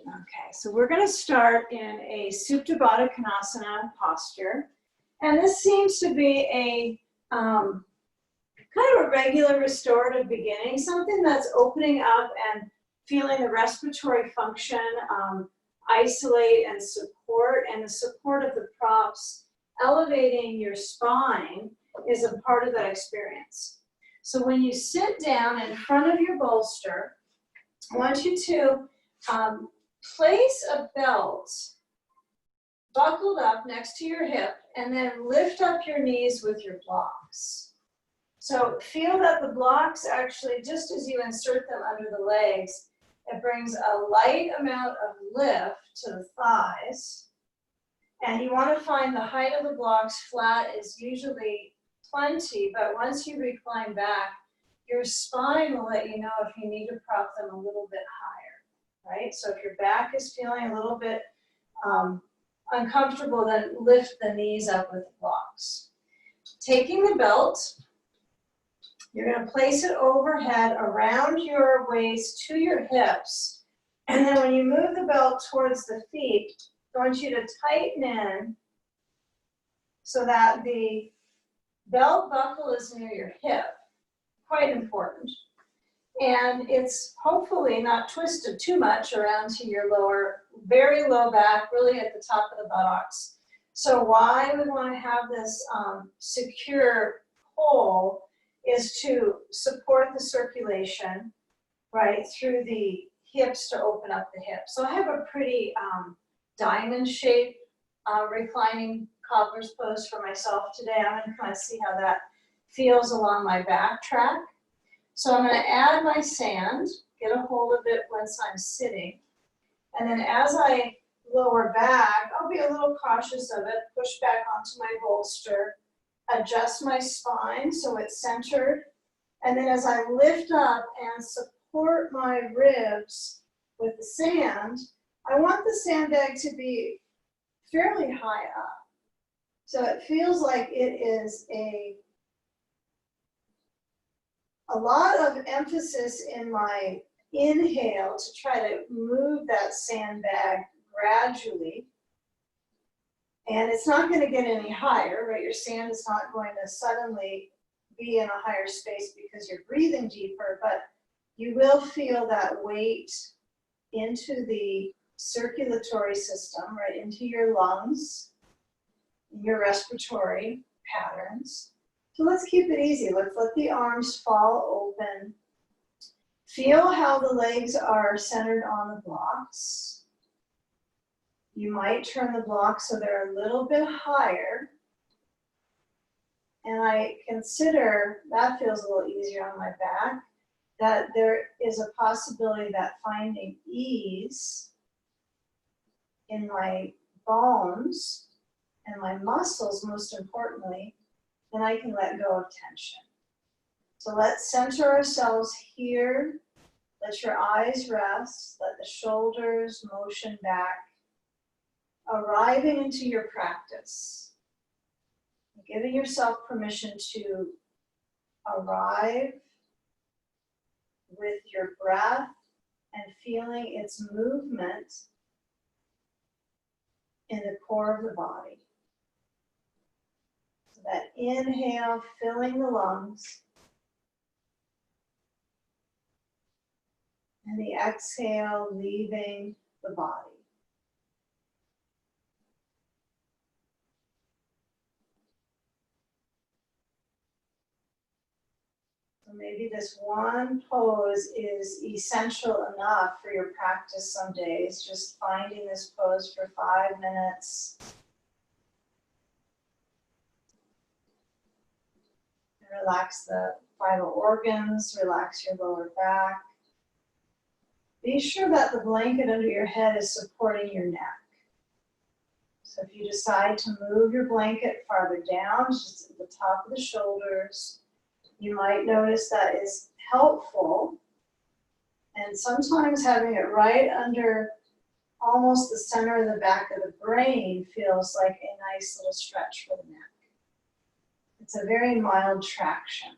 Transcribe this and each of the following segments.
Okay, so we're going to start in a Supta Baddha Konasana posture. And this seems to be a kind of a regular restorative beginning, something that's opening up and feeling the respiratory function isolate and support, and the support of the props elevating your spine is a part of that experience. So when you sit down in front of your bolster, I want you to place a belt buckled up next to your hip and then lift up your knees with your blocks. So feel that the blocks actually, just as you insert them under the legs, it brings a light amount of lift to the thighs. And you want to find the height of the blocks flat is usually plenty, but once you recline back, your spine will let you know if you need to prop them a little bit higher, right? So if your back is feeling a little bit uncomfortable, then lift the knees up with the blocks. Taking the belt, you're going to place it overhead around your waist to your hips. And then when you move the belt towards the feet, I want you to tighten in so that the belt buckle is near your hip. Quite important. And it's hopefully not twisted too much around to your lower, very low back, really at the top of the buttocks. So why we want to have this secure pull is to support the circulation, right, through the hips to open up the hips. So I have a pretty diamond shape reclining cobbler's pose for myself today. I'm going to kind of see how that feels along my back track. So I'm going to add my sand, get a hold of it once I'm sitting. And then as I lower back, I'll be a little cautious of it, push back onto my bolster, adjust my spine so it's centered. And then as I lift up and support my ribs with the sand, I want the sandbag to be fairly high up. So it feels like it is a lot of emphasis in my inhale to try to move that sandbag gradually. And it's not going to get any higher, right? Your sand is not going to suddenly be in a higher space because you're breathing deeper, but you will feel that weight into the circulatory system, right, into your lungs, your respiratory patterns. So let's keep it easy. Let's let the arms fall open. Feel how the legs are centered on the blocks. You might turn the blocks so they're a little bit higher. And I consider, that feels a little easier on my back, that there is a possibility that finding ease in my bones and my muscles, most importantly, then I can let go of tension. So let's center ourselves here. Let your eyes rest. Let the shoulders motion back. Arriving into your practice. Giving yourself permission to arrive with your breath and feeling its movement in the core of the body. So that inhale, filling the lungs, and the exhale, leaving the body. So maybe this one pose is essential enough for your practice some days, just finding this pose for 5 minutes. Relax the vital organs, relax your lower back. Be sure that the blanket under your head is supporting your neck. So if you decide to move your blanket farther down, just at the top of the shoulders, you might notice that is helpful. And sometimes having it right under almost the center of the back of the brain feels like a nice little stretch for the neck. It's a very mild traction.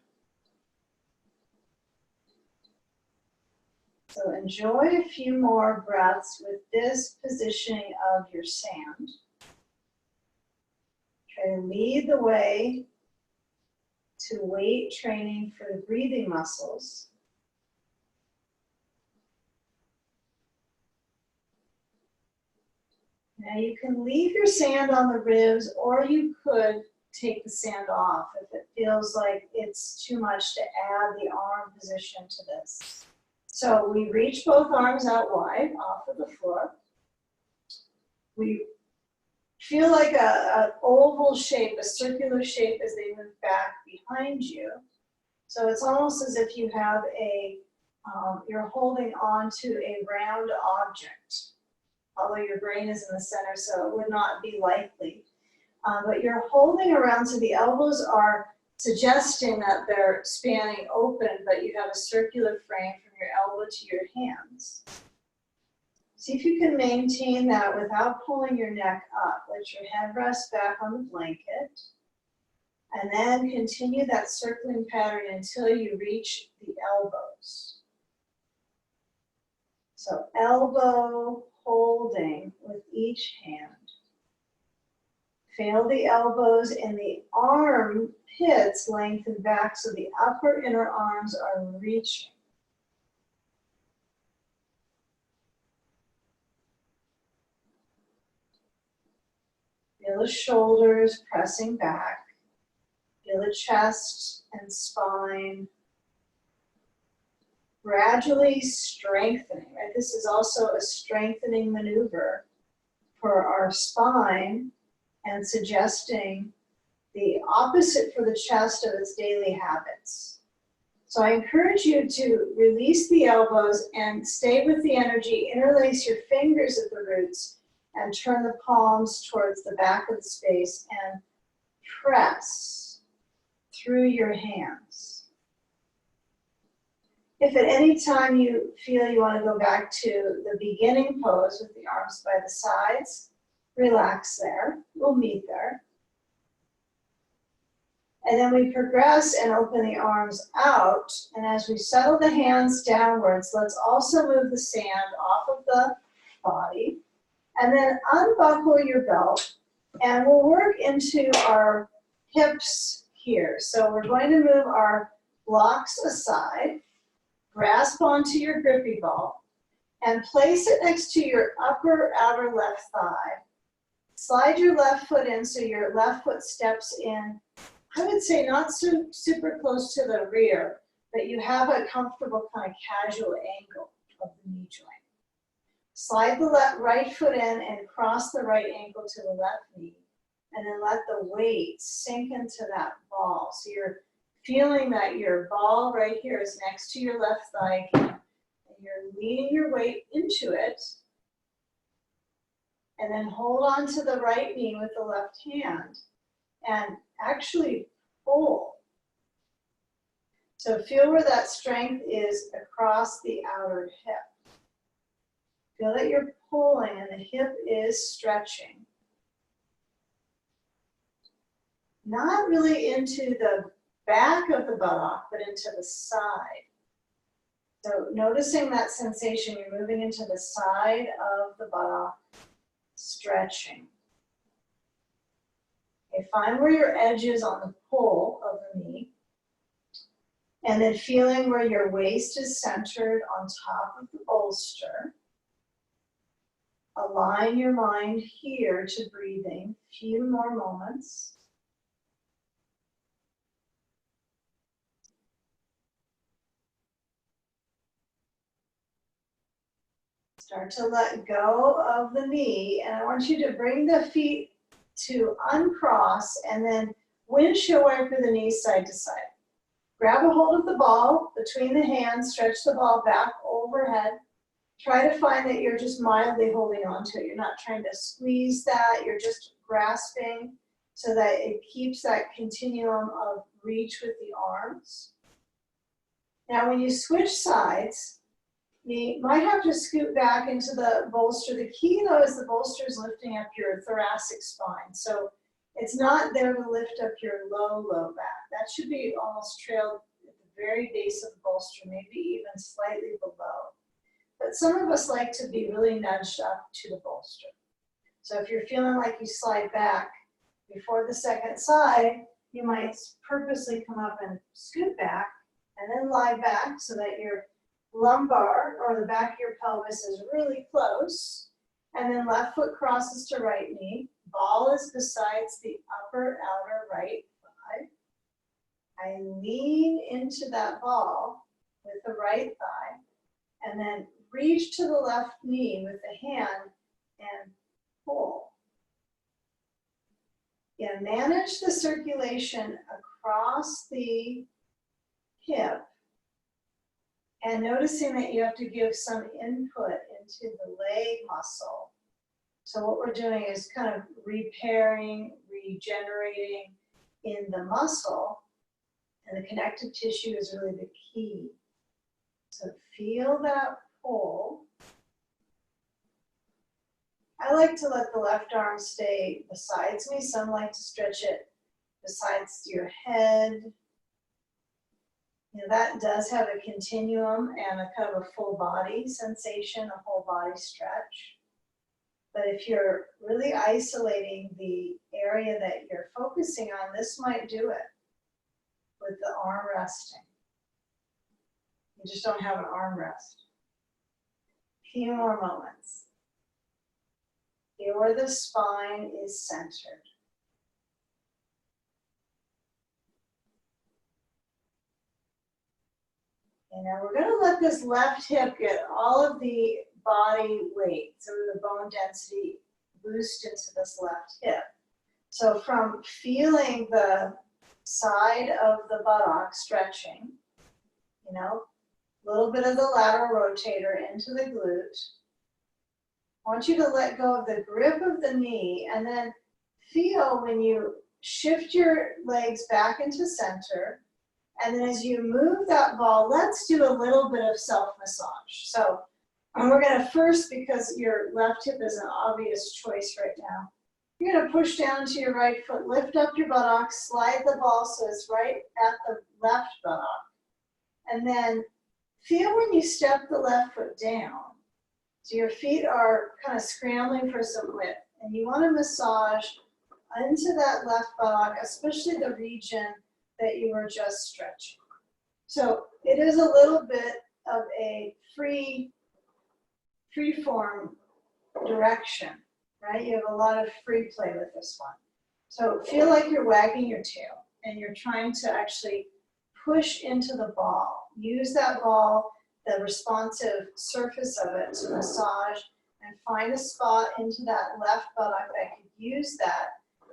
So enjoy a few more breaths with this positioning of your sand. Try to lead the way to weight training for the breathing muscles. Now you can leave your sand on the ribs, or you could take the sand off if it feels like it's too much to add the arm position to this. So we reach both arms out wide off of the floor. We feel like an oval shape, a circular shape as they move back behind you. So it's almost as if you have you're holding on to a round object, although your brain is in the center, so it would not be likely. But you're holding around, so the elbows are suggesting that they're spanning open, but you have a circular frame from your elbow to your hands. See if you can maintain that without pulling your neck up. Let your head rest back on the blanket. And then continue that circling pattern until you reach the elbows. So elbow holding with each hand. Feel the elbows and the armpits lengthen back so the upper inner arms are reaching. Feel the shoulders pressing back. Feel the chest and spine gradually strengthening. Right? This is also a strengthening maneuver for our spine and suggesting the opposite for the chest of its daily habits. So I encourage you to release the elbows and stay with the energy, interlace your fingers at the roots and turn the palms towards the back of the space and press through your hands. If at any time you feel you want to go back to the beginning pose with the arms by the sides, relax there. We'll meet there. And then we progress and open the arms out. And as we settle the hands downwards, let's also move the sand off of the body. And then unbuckle your belt. And we'll work into our hips here. So we're going to move our blocks aside. Grasp onto your grippy ball. And place it next to your upper outer left thigh. Slide your left foot in so your left foot steps in. I would say not super close to the rear, but you have a comfortable kind of casual angle of the knee joint. Slide the right foot in and cross the right ankle to the left knee. And then let the weight sink into that ball. So you're feeling that your ball right here is next to your left thigh again. And you're leaning your weight into it. And then hold on to the right knee with the left hand and actually pull. So feel where that strength is across the outer hip. Feel that you're pulling and the hip is stretching. Not really into the back of the buttock, but into the side. So noticing that sensation, you're moving into the side of the buttock. Stretching. Okay, find where your edge is on the pull of the knee. And then feeling where your waist is centered on top of the bolster. Align your mind here to breathing. Few more moments. Start to let go of the knee, and I want you to bring the feet to uncross and then windshield wiper the knees side to side. Grab a hold of the ball between the hands, stretch the ball back overhead. Try to find that you're just mildly holding on to it. You're not trying to squeeze that, you're just grasping so that it keeps that continuum of reach with the arms. Now when you switch sides, you might have to scoot back into the bolster. The key though is the bolster is lifting up your thoracic spine. So it's not there to lift up your low back. That should be almost trailed at the very base of the bolster, maybe even slightly below. but some of us like to be really nudged up to the bolster. So if you're feeling like you slide back before the second side, you might purposely come up and scoot back and then lie back so that your lumbar or the back of your pelvis is really close. And then left foot crosses to right knee. Ball is besides the upper outer right thigh. I lean into that ball with the right thigh and then reach to the left knee with the hand and pull. Yeah, manage the circulation across the hip and noticing that you have to give some input into the leg muscle. So what we're doing is kind of repairing, regenerating in the muscle, and the connective tissue is really the key. So feel that pull. I like to let the left arm stay besides me. Some like to stretch it besides your head. You know, that does have a continuum and a kind of a full body sensation, a whole body stretch. But if you're really isolating the area that you're focusing on, this might do it with the arm resting. You just don't have an arm rest. A few more moments. Here where the spine is centered. And now we're going to let this left hip get all of the body weight, so the bone density boost into this left hip. So from feeling the side of the buttock stretching, you know, a little bit of the lateral rotator into the glute. I want you to let go of the grip of the knee and then feel when you shift your legs back into center. And then as you move that ball, let's do a little bit of self-massage. So we're going to first, because your left hip is an obvious choice right now, you're going to push down to your right foot, lift up your buttocks, slide the ball so it's right at the left buttock. And then feel when you step the left foot down. So your feet are kind of scrambling for some width. And you want to massage into that left buttock, especially the region that you were just stretching. So it is a little bit of a free form direction, right? You have a lot of free play with this one. So feel like you're wagging your tail and you're trying to actually push into the ball. Use that ball, the responsive surface of it to massage and find a spot into that left buttock that could use that.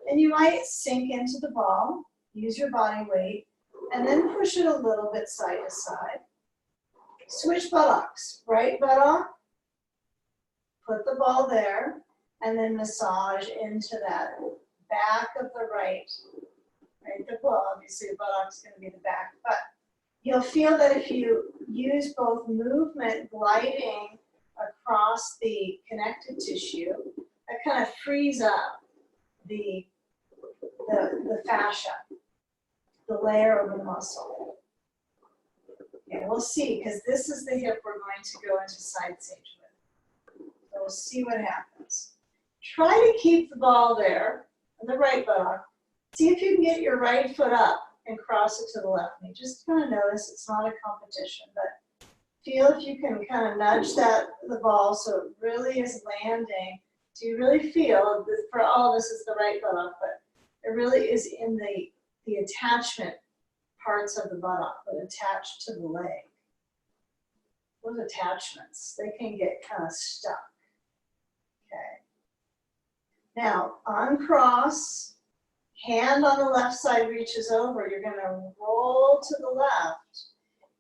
And you might sink into the ball, use your body weight, and then push it a little bit side to side. Switch buttocks, right buttock, put the ball there, and then massage into that back of the right. Well, obviously the buttock's going to be the back, but you'll feel that if you use both movement gliding across the connective tissue, that kind of frees up the fascia, the layer of the muscle. Okay, we'll see, because this is the hip we're going to go into side stage with. So we'll see what happens. Try to keep the ball there on the right buttock. See if you can get your right foot up and cross it to the left knee. Just kind of notice it's not a competition, but feel if you can kind of nudge the ball so it really is landing. So you really feel, for all of us it's the right buttock, but it really is in the attachment parts of the buttock that attach to the leg. Those attachments, they can get kind of stuck. Okay. Now, uncross. Hand on the left side reaches over. You're going to roll to the left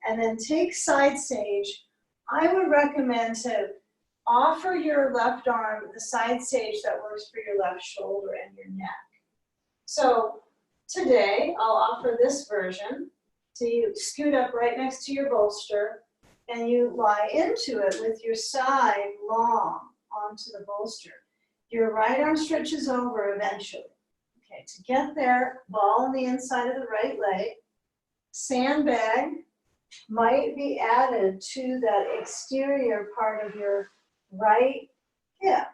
and then take side stage. I would recommend to offer your left arm the side stage that works for your left shoulder and your neck. So today I'll offer this version. So you scoot up right next to your bolster and you lie into it with your side long onto the bolster. Your right arm stretches over eventually. Okay, to get there, ball on the inside of the right leg, sandbag might be added to that exterior part of your right hip,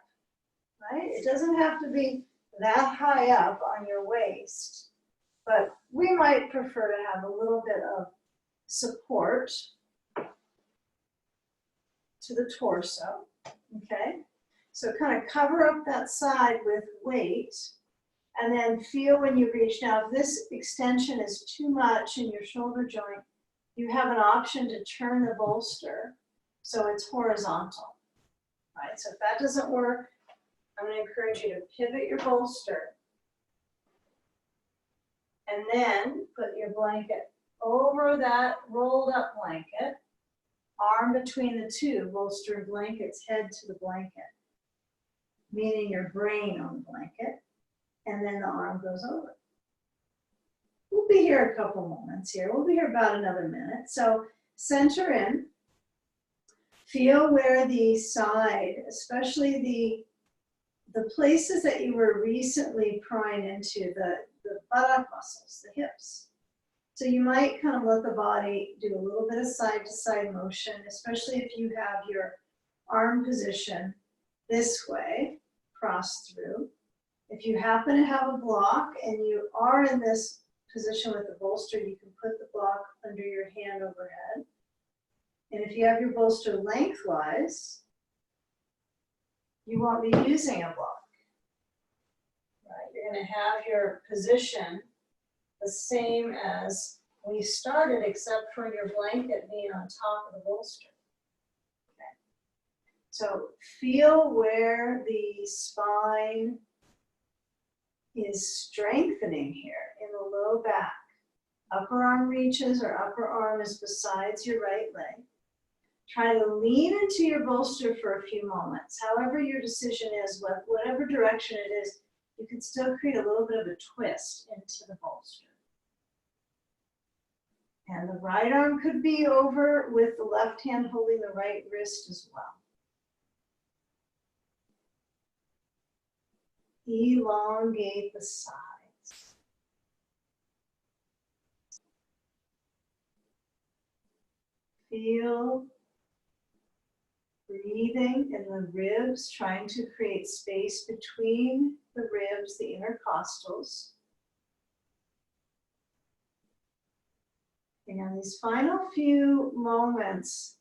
right? It doesn't have to be that high up on your waist, but we might prefer to have a little bit of support to the torso, okay? So kind of cover up that side with weight, and then feel when you reach. Now, if this extension is too much in your shoulder joint, you have an option to turn the bolster so it's horizontal, right? So if that doesn't work, I'm going to encourage you to pivot your bolster and then put your blanket over that rolled up blanket, arm between the two, bolster and blankets, head to the blanket, meaning your brain on the blanket, and then the arm goes over. We'll be here a couple moments here. We'll be here about another minute. So center in. Feel where the side, especially the places that you were recently prying into, the buttock muscles, the hips. So you might kind of let the body do a little bit of side-to-side motion, especially if you have your arm position this way, cross through. If you happen to have a block and you are in this position with the bolster, you can put the block under your hand overhead. And if you have your bolster lengthwise, you won't be using a block. Right? You're going to have your position the same as we started, except for your blanket being on top of the bolster. Okay. So feel where the spine is strengthening here in the low back. Upper arm reaches, or upper arm is besides your right leg. Try to lean into your bolster for a few moments. However your decision is, whatever direction it is, you can still create a little bit of a twist into the bolster. And the right arm could be over with the left hand holding the right wrist as well. Elongate the sides. Feel breathing in the ribs, trying to create space between the ribs, the intercostals. And these final few moments,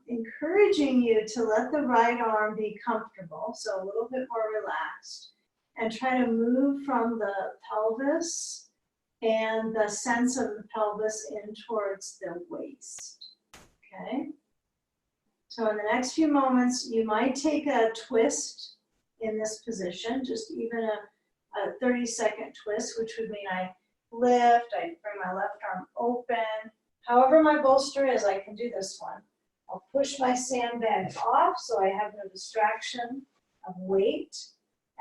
encouraging you to let the right arm be comfortable, so a little bit more relaxed, and try to move from the pelvis and the sense of the pelvis in towards the waist, okay? So in the next few moments, you might take a twist in this position, just even a 30-second twist, which would mean I lift, I bring my left arm open. However my bolster is, I can do this one. I'll push my sandbag off so I have no distraction of weight,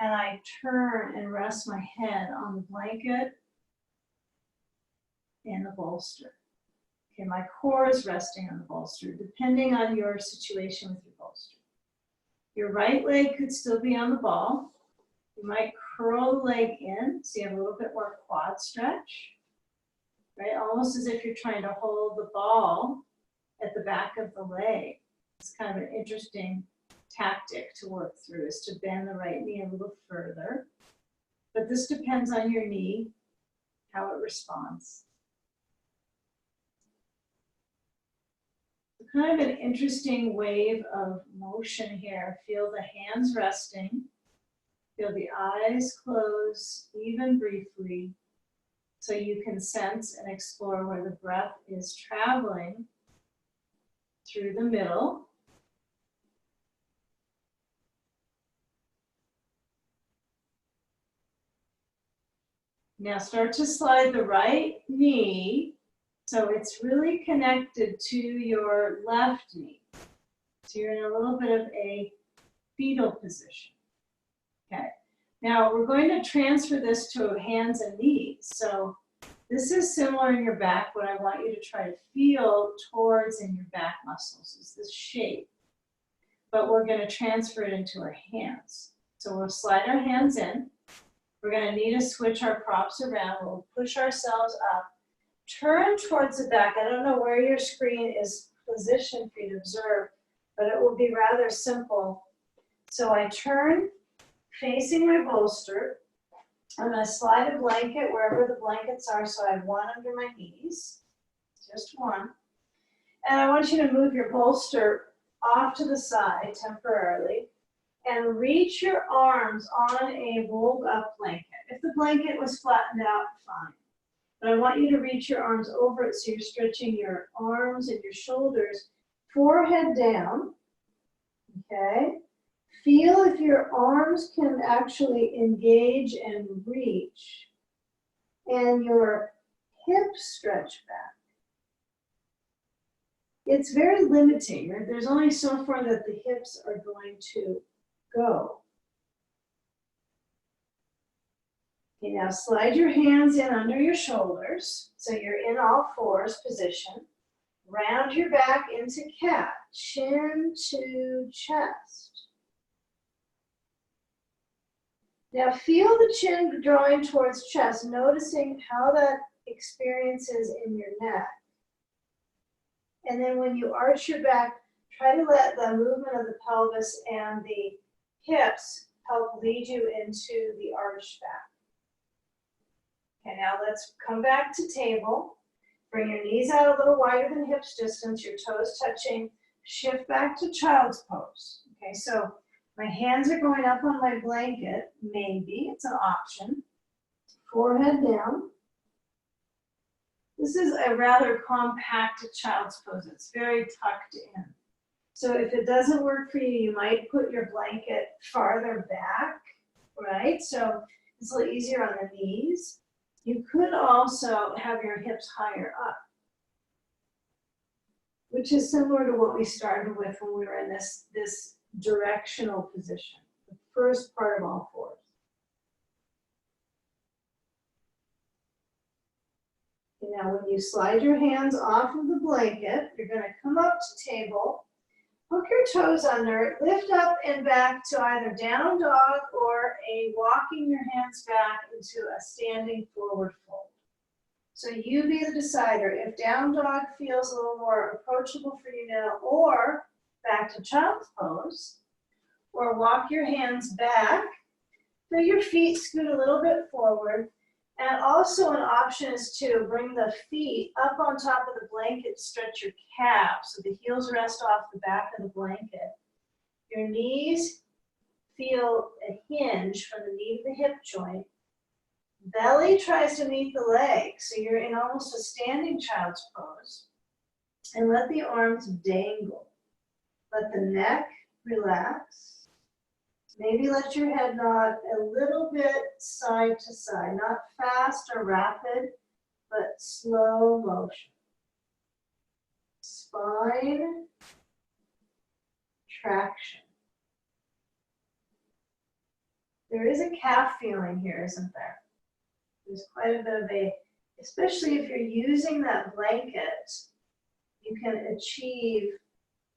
and I turn and rest my head on the blanket and the bolster. Okay, my core is resting on the bolster, depending on your situation with your bolster. Your right leg could still be on the ball. You might curl the leg in so you have a little bit more quad stretch, right? Almost as if you're trying to hold the ball at the back of the leg. It's kind of an interesting tactic to work through, is to bend the right knee a little further. But this depends on your knee, how it responds. Kind of an interesting wave of motion here. Feel the hands resting. Feel the eyes close, even briefly, so you can sense and explore where the breath is traveling through the middle. Now start to slide the right knee so it's really connected to your left knee. So you're in a little bit of a fetal position. Okay, now we're going to transfer this to hands and knees. So this is similar in your back. What I want you to try to feel towards in your back muscles is this shape. But we're going to transfer it into our hands. So we'll slide our hands in. We're going to need to switch our props around. We'll push ourselves up turn towards the back. I don't know where your screen is positioned for you to observe, but it will be rather simple. So I turn facing my bolster. I'm going to slide a blanket wherever the blankets are, so I have one under my knees, just one. And I want you to move your bolster off to the side temporarily and reach your arms on a rolled up blanket. If the blanket was flattened out, fine. But I want you to reach your arms over it so you're stretching your arms and your shoulders, forehead down, okay? Feel if your arms can actually engage and reach, and your hips stretch back. It's very limiting, right? There's only so far that the hips are going to go. Okay, now slide your hands in under your shoulders, so you're in all fours position. Round your back into cat, chin to chest. Now feel the chin drawing towards chest, noticing how that experience is in your neck. And then when you arch your back, try to let the movement of the pelvis and the hips help lead you into the arched back. Okay, now let's come back to table. Bring your knees out a little wider than hips distance, your toes touching. Shift back to child's pose. Okay, so my hands are going up on my blanket, maybe, it's an option. Forehead down. This is a rather compacted child's pose. It's very tucked in. So if it doesn't work for you, you might put your blanket farther back, right? So it's a little easier on the knees. You could also have your hips higher up, which is similar to what we started with when we were in this directional position, the first part of all fours. Okay, now when you slide your hands off of the blanket, you're going to come up to table, hook your toes under it, lift up and back to either down dog or a walking your hands back into a standing forward fold. So you be the decider. If down dog feels a little more approachable for you now, or back to child's pose, or walk your hands back, feel your feet scoot a little bit forward, and also an option is to bring the feet up on top of the blanket to stretch your calves so the heels rest off the back of the blanket. Your knees feel a hinge from the knee to the hip joint. Belly tries to meet the legs, so you're in almost a standing child's pose. And let the arms dangle. Let the neck relax. Maybe let your head nod a little bit side to side, not fast or rapid, but slow motion. Spine traction. There is a calf feeling here, isn't there? There's quite a bit of a, especially if you're using that blanket, you can achieve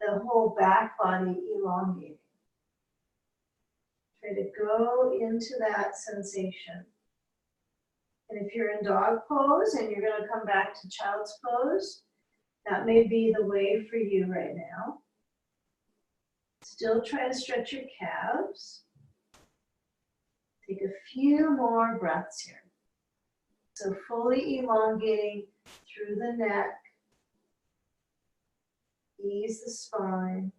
the whole back body elongating. Try to go into that sensation. And if you're in dog pose and you're going to come back to child's pose, that may be the way for you right now. Still try to stretch your calves. Take a few more breaths here. So fully elongating through the neck. Ease the spine.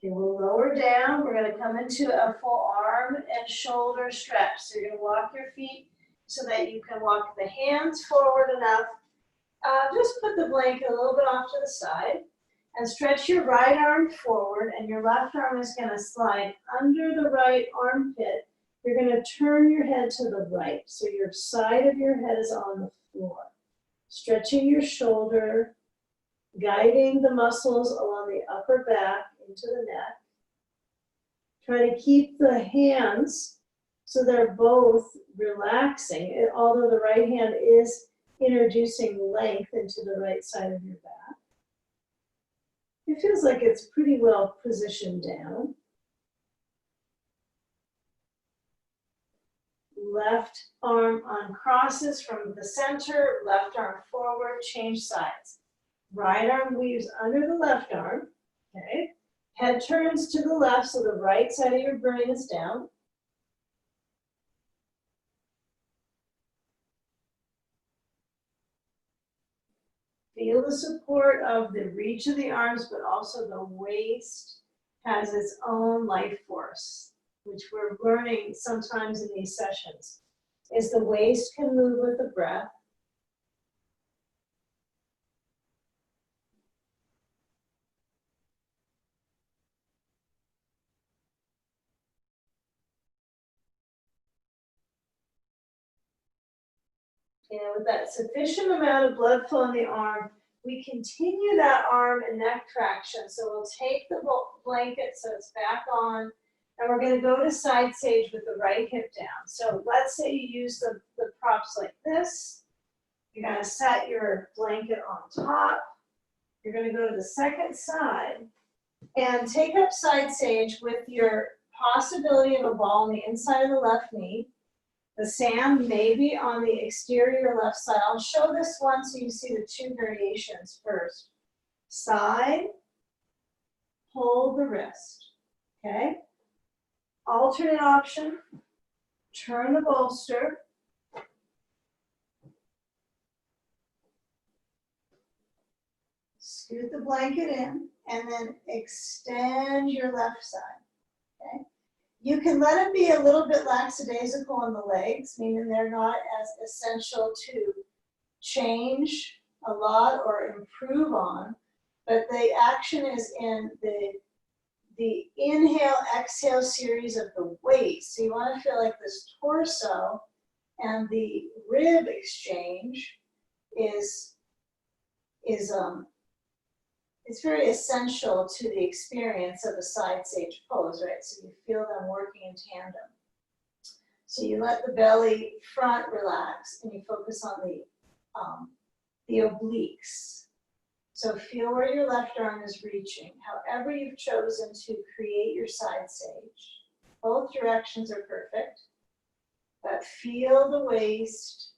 Okay, we'll lower down. We're going to come into a full arm and shoulder stretch. So you're going to walk your feet so that you can walk the hands forward enough. Just put the blanket a little bit off to the side and stretch your right arm forward, and your left arm is going to slide under the right armpit. You're going to turn your head to the right, so your side of your head is on the floor. Stretching your shoulder, guiding the muscles along the upper back into the neck. Try to keep the hands so they're both relaxing, although the right hand is introducing length into the right side of your back. It feels like it's pretty well positioned down. Left arm uncrosses from the center, left arm forward, change sides. Right arm weaves under the left arm, okay? Head turns to the left, so the right side of your brain is down. Feel the support of the reach of the arms, but also the waist has its own life force, which we're learning sometimes in these sessions, is the waist can move with the breath. And with that sufficient amount of blood flow in the arm, we continue that arm and neck traction. So we'll take the blanket so it's back on, and we're going to go to side sage with the right hip down. So let's say you use the props like this. You're going to set your blanket on top. You're going to go to the second side and take up side sage with your possibility of a ball on the inside of the left knee. The sand may be on the exterior left side. I'll show this one so you see the two variations first. Side, hold the wrist, okay? Alternate option, turn the bolster. Scoot the blanket in and then extend your left side, okay? You can let it be a little bit lackadaisical on the legs, meaning they're not as essential to change a lot or improve on, but the action is in the inhale, exhale series of the waist. So you want to feel like this torso and the rib exchange is it's very essential to the experience of a side sage pose, right? So you feel them working in tandem. So you let the belly front relax and you focus on the obliques. So feel where your left arm is reaching, however you've chosen to create your side sage. Both directions are perfect, but feel the waist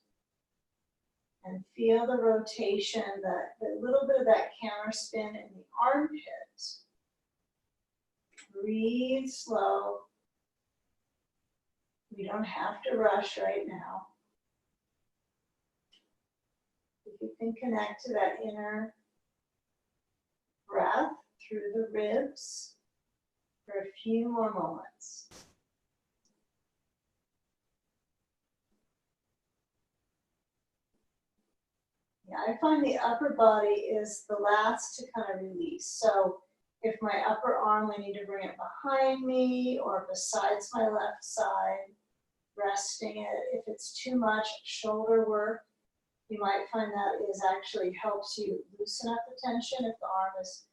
and feel the rotation, the little bit of that counter spin in the armpits. Breathe slow. We don't have to rush right now. If you can connect to that inner breath through the ribs for a few more moments. I find the upper body is the last to kind of release. So if my upper arm, I need to bring it behind me or besides my left side, resting it. If it's too much shoulder work, you might find that is actually helps you loosen up the tension if the arm is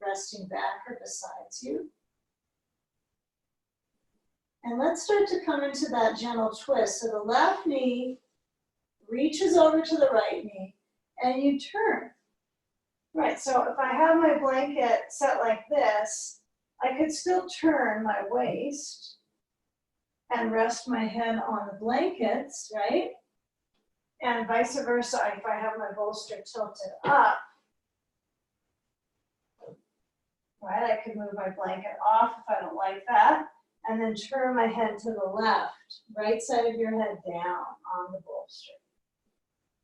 resting back or besides you. And let's start to come into that gentle twist. So the left knee reaches over to the right knee. And you turn. Right, so if I have my blanket set like this, I could still turn my waist and rest my head on the blankets, right? And vice versa, if I have my bolster tilted up, right, I could move my blanket off if I don't like that, and then turn my head to the left, right side of your head down on the bolster.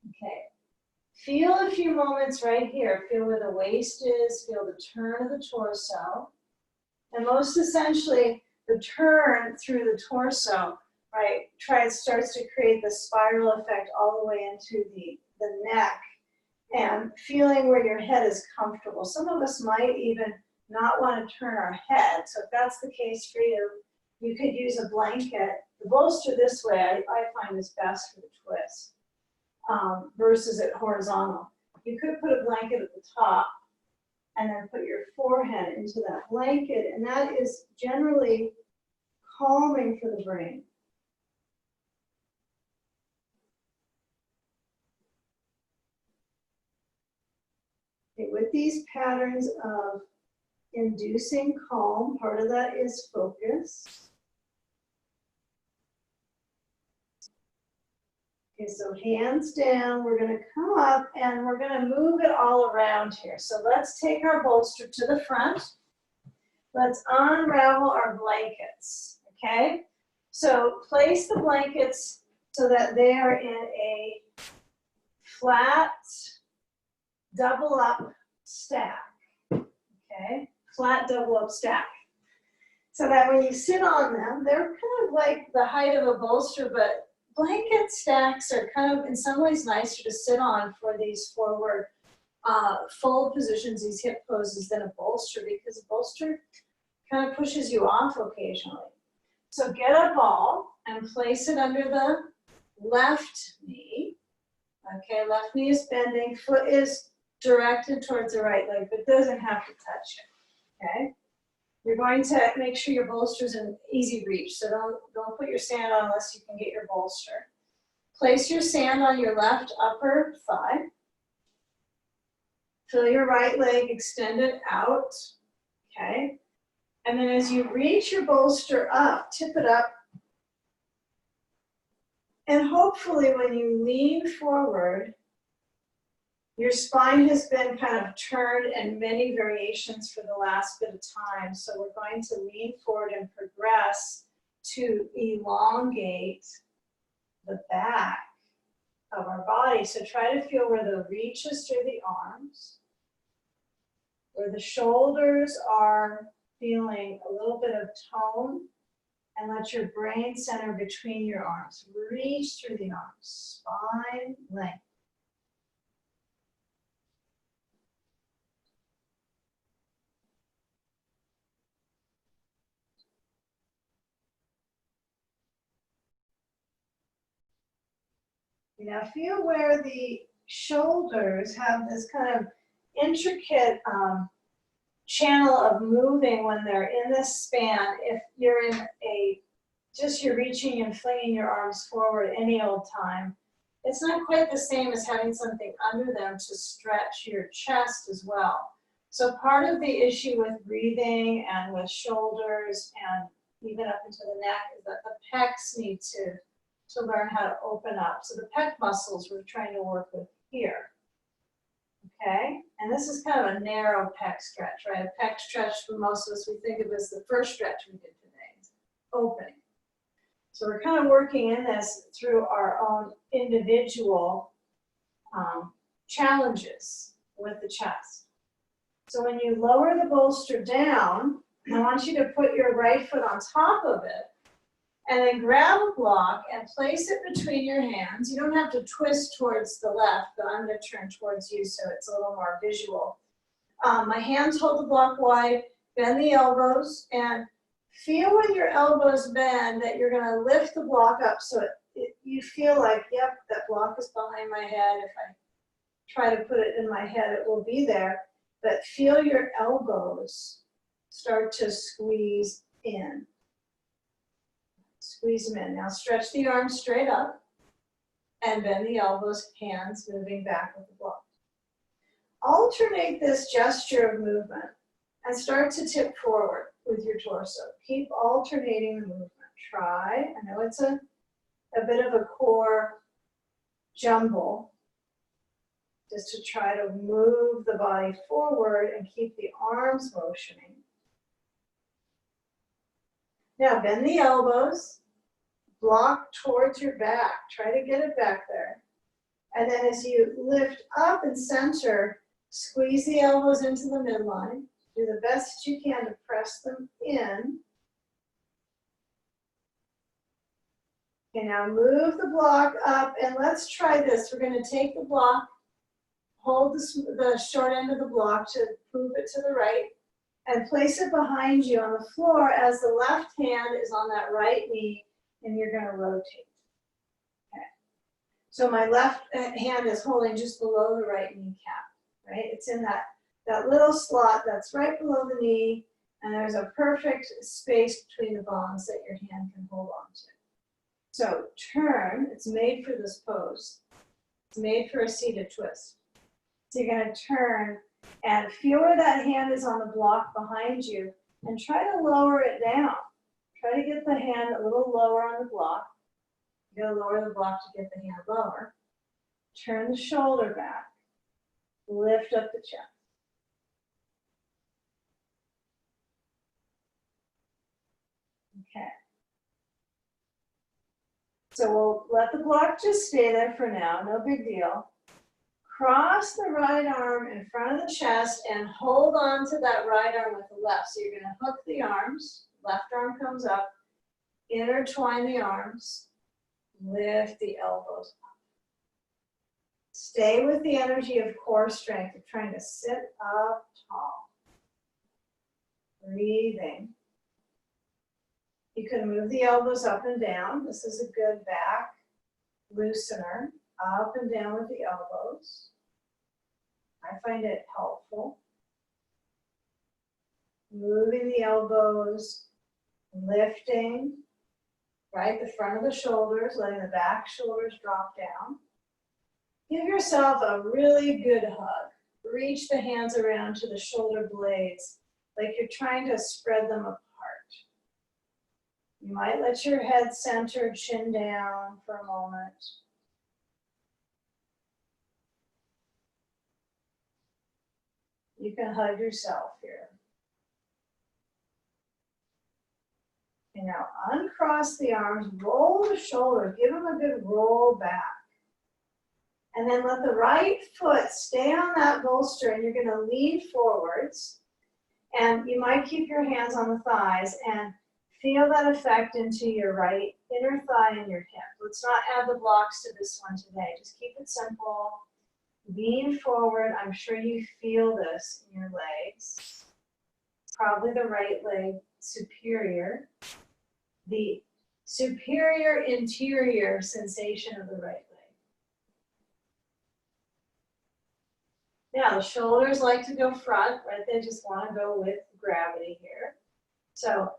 Okay. Feel a few moments right here. Feel where the waist is, feel the turn of the torso. And most essentially, the turn through the torso, right, starts to create the spiral effect all the way into the neck and feeling where your head is comfortable. Some of us might even not want to turn our head. So if that's the case for you, you could use a blanket. The bolster this way, I find is best for the twist. Versus it horizontal. You could put a blanket at the top and then put your forehead into that blanket, and that is generally calming for the brain. Okay, with these patterns of inducing calm, part of that is focus. Okay, so hands down, we're gonna come up and we're gonna move it all around here. So let's take our bolster to the front. Let's unravel our blankets, okay? So place the blankets so that they are in a flat, double up stack, okay? Flat double up stack. So that when you sit on them, they're kind of like the height of a bolster, but blanket stacks are kind of in some ways nicer to sit on for these forward fold positions, these hip poses, than a bolster, because a bolster kind of pushes you off occasionally. So get a ball and place it under the left knee. Okay, left knee is bending, foot is directed towards the right leg, but doesn't have to touch it, okay? You're going to make sure your bolster's in easy reach, so don't put your sand on unless you can get your bolster. Place your sand on your left upper thigh. Feel your right leg extended out, okay? And then as you reach your bolster up, tip it up. And hopefully when you lean forward, your spine has been kind of turned in many variations for the last bit of time. So we're going to lean forward and progress to elongate the back of our body. So try to feel where the reach is through the arms, where the shoulders are feeling a little bit of tone, and let your brain center between your arms. Reach through the arms, spine length. Now feel where the shoulders have this kind of intricate channel of moving when they're in this span. If you're in you're reaching and flinging your arms forward any old time, it's not quite the same as having something under them to stretch your chest as well. So part of the issue with breathing and with shoulders and even up into the neck is that the pecs need to learn how to open up. So the pec muscles we're trying to work with here. Okay, and this is kind of a narrow pec stretch, right? A pec stretch for most of us, we think of as the first stretch we did today. It's opening. So we're kind of working in this through our own individual challenges with the chest. So when you lower the bolster down, I want you to put your right foot on top of it and then grab a block and place it between your hands. You don't have to twist towards the left, but I'm going to turn towards you so it's a little more visual. My hands hold the block wide, bend the elbows, and feel when your elbows bend that you're going to lift the block up so you feel like, yep, that block is behind my head. If I try to put it in my head, it will be there. But feel your elbows start to squeeze in. Squeeze them in. Now stretch the arms straight up and bend the elbows, hands moving back with the block. Alternate this gesture of movement and start to tip forward with your torso. Keep alternating the movement. Try. I know it's a bit of a core jumble, just to try to move the body forward and keep the arms motioning. Now bend the elbows, block towards your back. Try to get it back there. And then as you lift up and center, squeeze the elbows into the midline. Do the best you can to press them in. Okay, now move the block up and let's try this. We're going to take the block, hold the short end of the block to move it to the right, and place it behind you on the floor as the left hand is on that right knee and you're going to rotate. Okay. So my left hand is holding just below the right kneecap, right? It's in that little slot that's right below the knee, and there's a perfect space between the bones that your hand can hold on to. So turn, it's made for this pose. It's made for a seated twist. So you're going to turn and feel where that hand is on the block behind you and try to lower it down. Try to get the hand a little lower on the block. You gotta lower the block to get the hand lower. Turn the shoulder back. Lift up the chest. Okay. So we'll let the block just stay there for now, no big deal. Cross the right arm in front of the chest and hold on to that right arm with the left. So you're gonna hook the arms, left arm comes up, intertwine the arms, lift the elbows up. Stay with the energy of core strength of trying to sit up tall. Breathing. You can move the elbows up and down. This is a good back loosener. Up and down with the elbows. I find it helpful. Moving the elbows, lifting, right? The front of the shoulders, letting the back shoulders drop down. Give yourself a really good hug. Reach the hands around to the shoulder blades like you're trying to spread them apart. You might let your head center, chin down for a moment. You can hug yourself here. And now uncross the arms, roll the shoulders, give them a good roll back. And then let the right foot stay on that bolster and you're gonna lean forwards. And you might keep your hands on the thighs and feel that effect into your right inner thigh and your hip. Let's not add the blocks to this one today. Just keep it simple. Lean forward. I'm sure you feel this in your legs. Probably the right leg superior. The superior interior sensation of the right leg. Now the shoulders like to go front, right? They just want to go with gravity here. So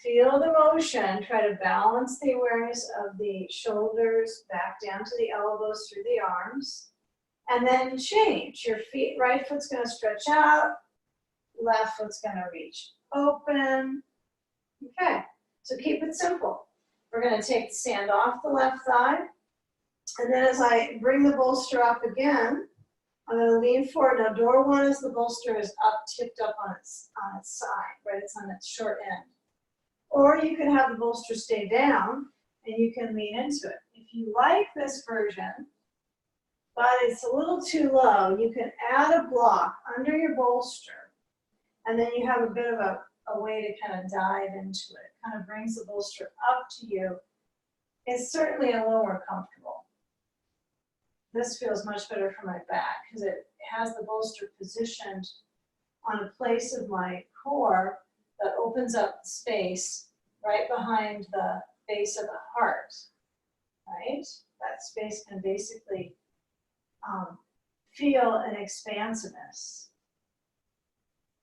feel the motion. Try to balance the awareness of the shoulders back down to the elbows through the arms. And then change. Your feet, right foot's going to stretch out, left foot's going to reach open. Okay, so keep it simple. We're going to take the sand off the left thigh. And then as I bring the bolster up again, I'm going to lean forward. Now door one is the bolster is up, tipped up on its side, right? It's on its short end. Or you can have the bolster stay down and you can lean into it. If you like this version, but it's a little too low, you can add a block under your bolster, and then you have a bit of a way to kind of dive into it. It kind of brings the bolster up to you. It's certainly a little more comfortable. This feels much better for my back because it has the bolster positioned on a place of my core that opens up the space right behind the base of the heart, right? That space can basically feel an expansiveness.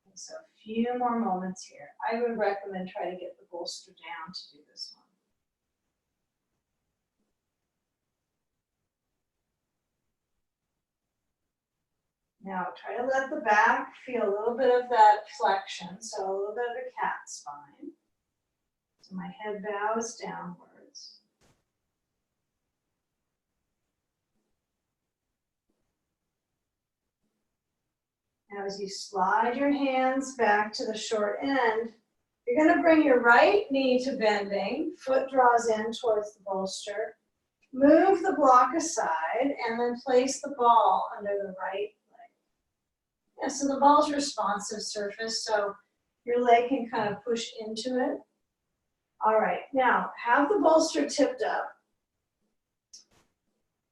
And so a few more moments here. I would recommend try to get the bolster down to do this one. Now try to let the back feel a little bit of that flexion, so a little bit of a cat spine. So my head bows downwards. Now as you slide your hands back to the short end, you're going to bring your right knee to bending, foot draws in towards the bolster, move the block aside, and then place the ball under the right leg. Yeah, so the ball's responsive surface, so your leg can kind of push into it. All right, now have the bolster tipped up.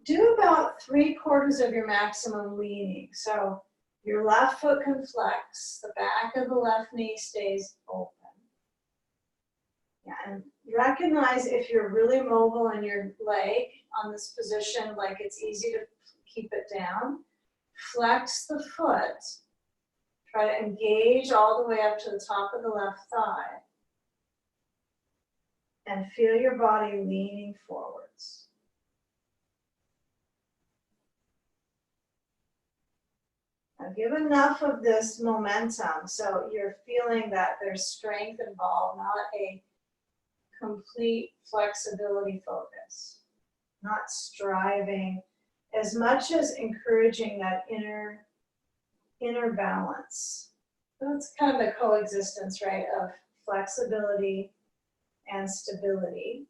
Do about 3/4 of your maximum leaning. So your left foot can flex, the back of the left knee stays open. Yeah, and recognize if you're really mobile in your leg on this position, like it's easy to keep it down, flex the foot. Try to engage all the way up to the top of the left thigh. And feel your body leaning forwards. Now give enough of this momentum so you're feeling that there's strength involved, not a complete flexibility focus. not striving, as much as encouraging that inner balance. So it's kind of a coexistence, right, of flexibility and stability.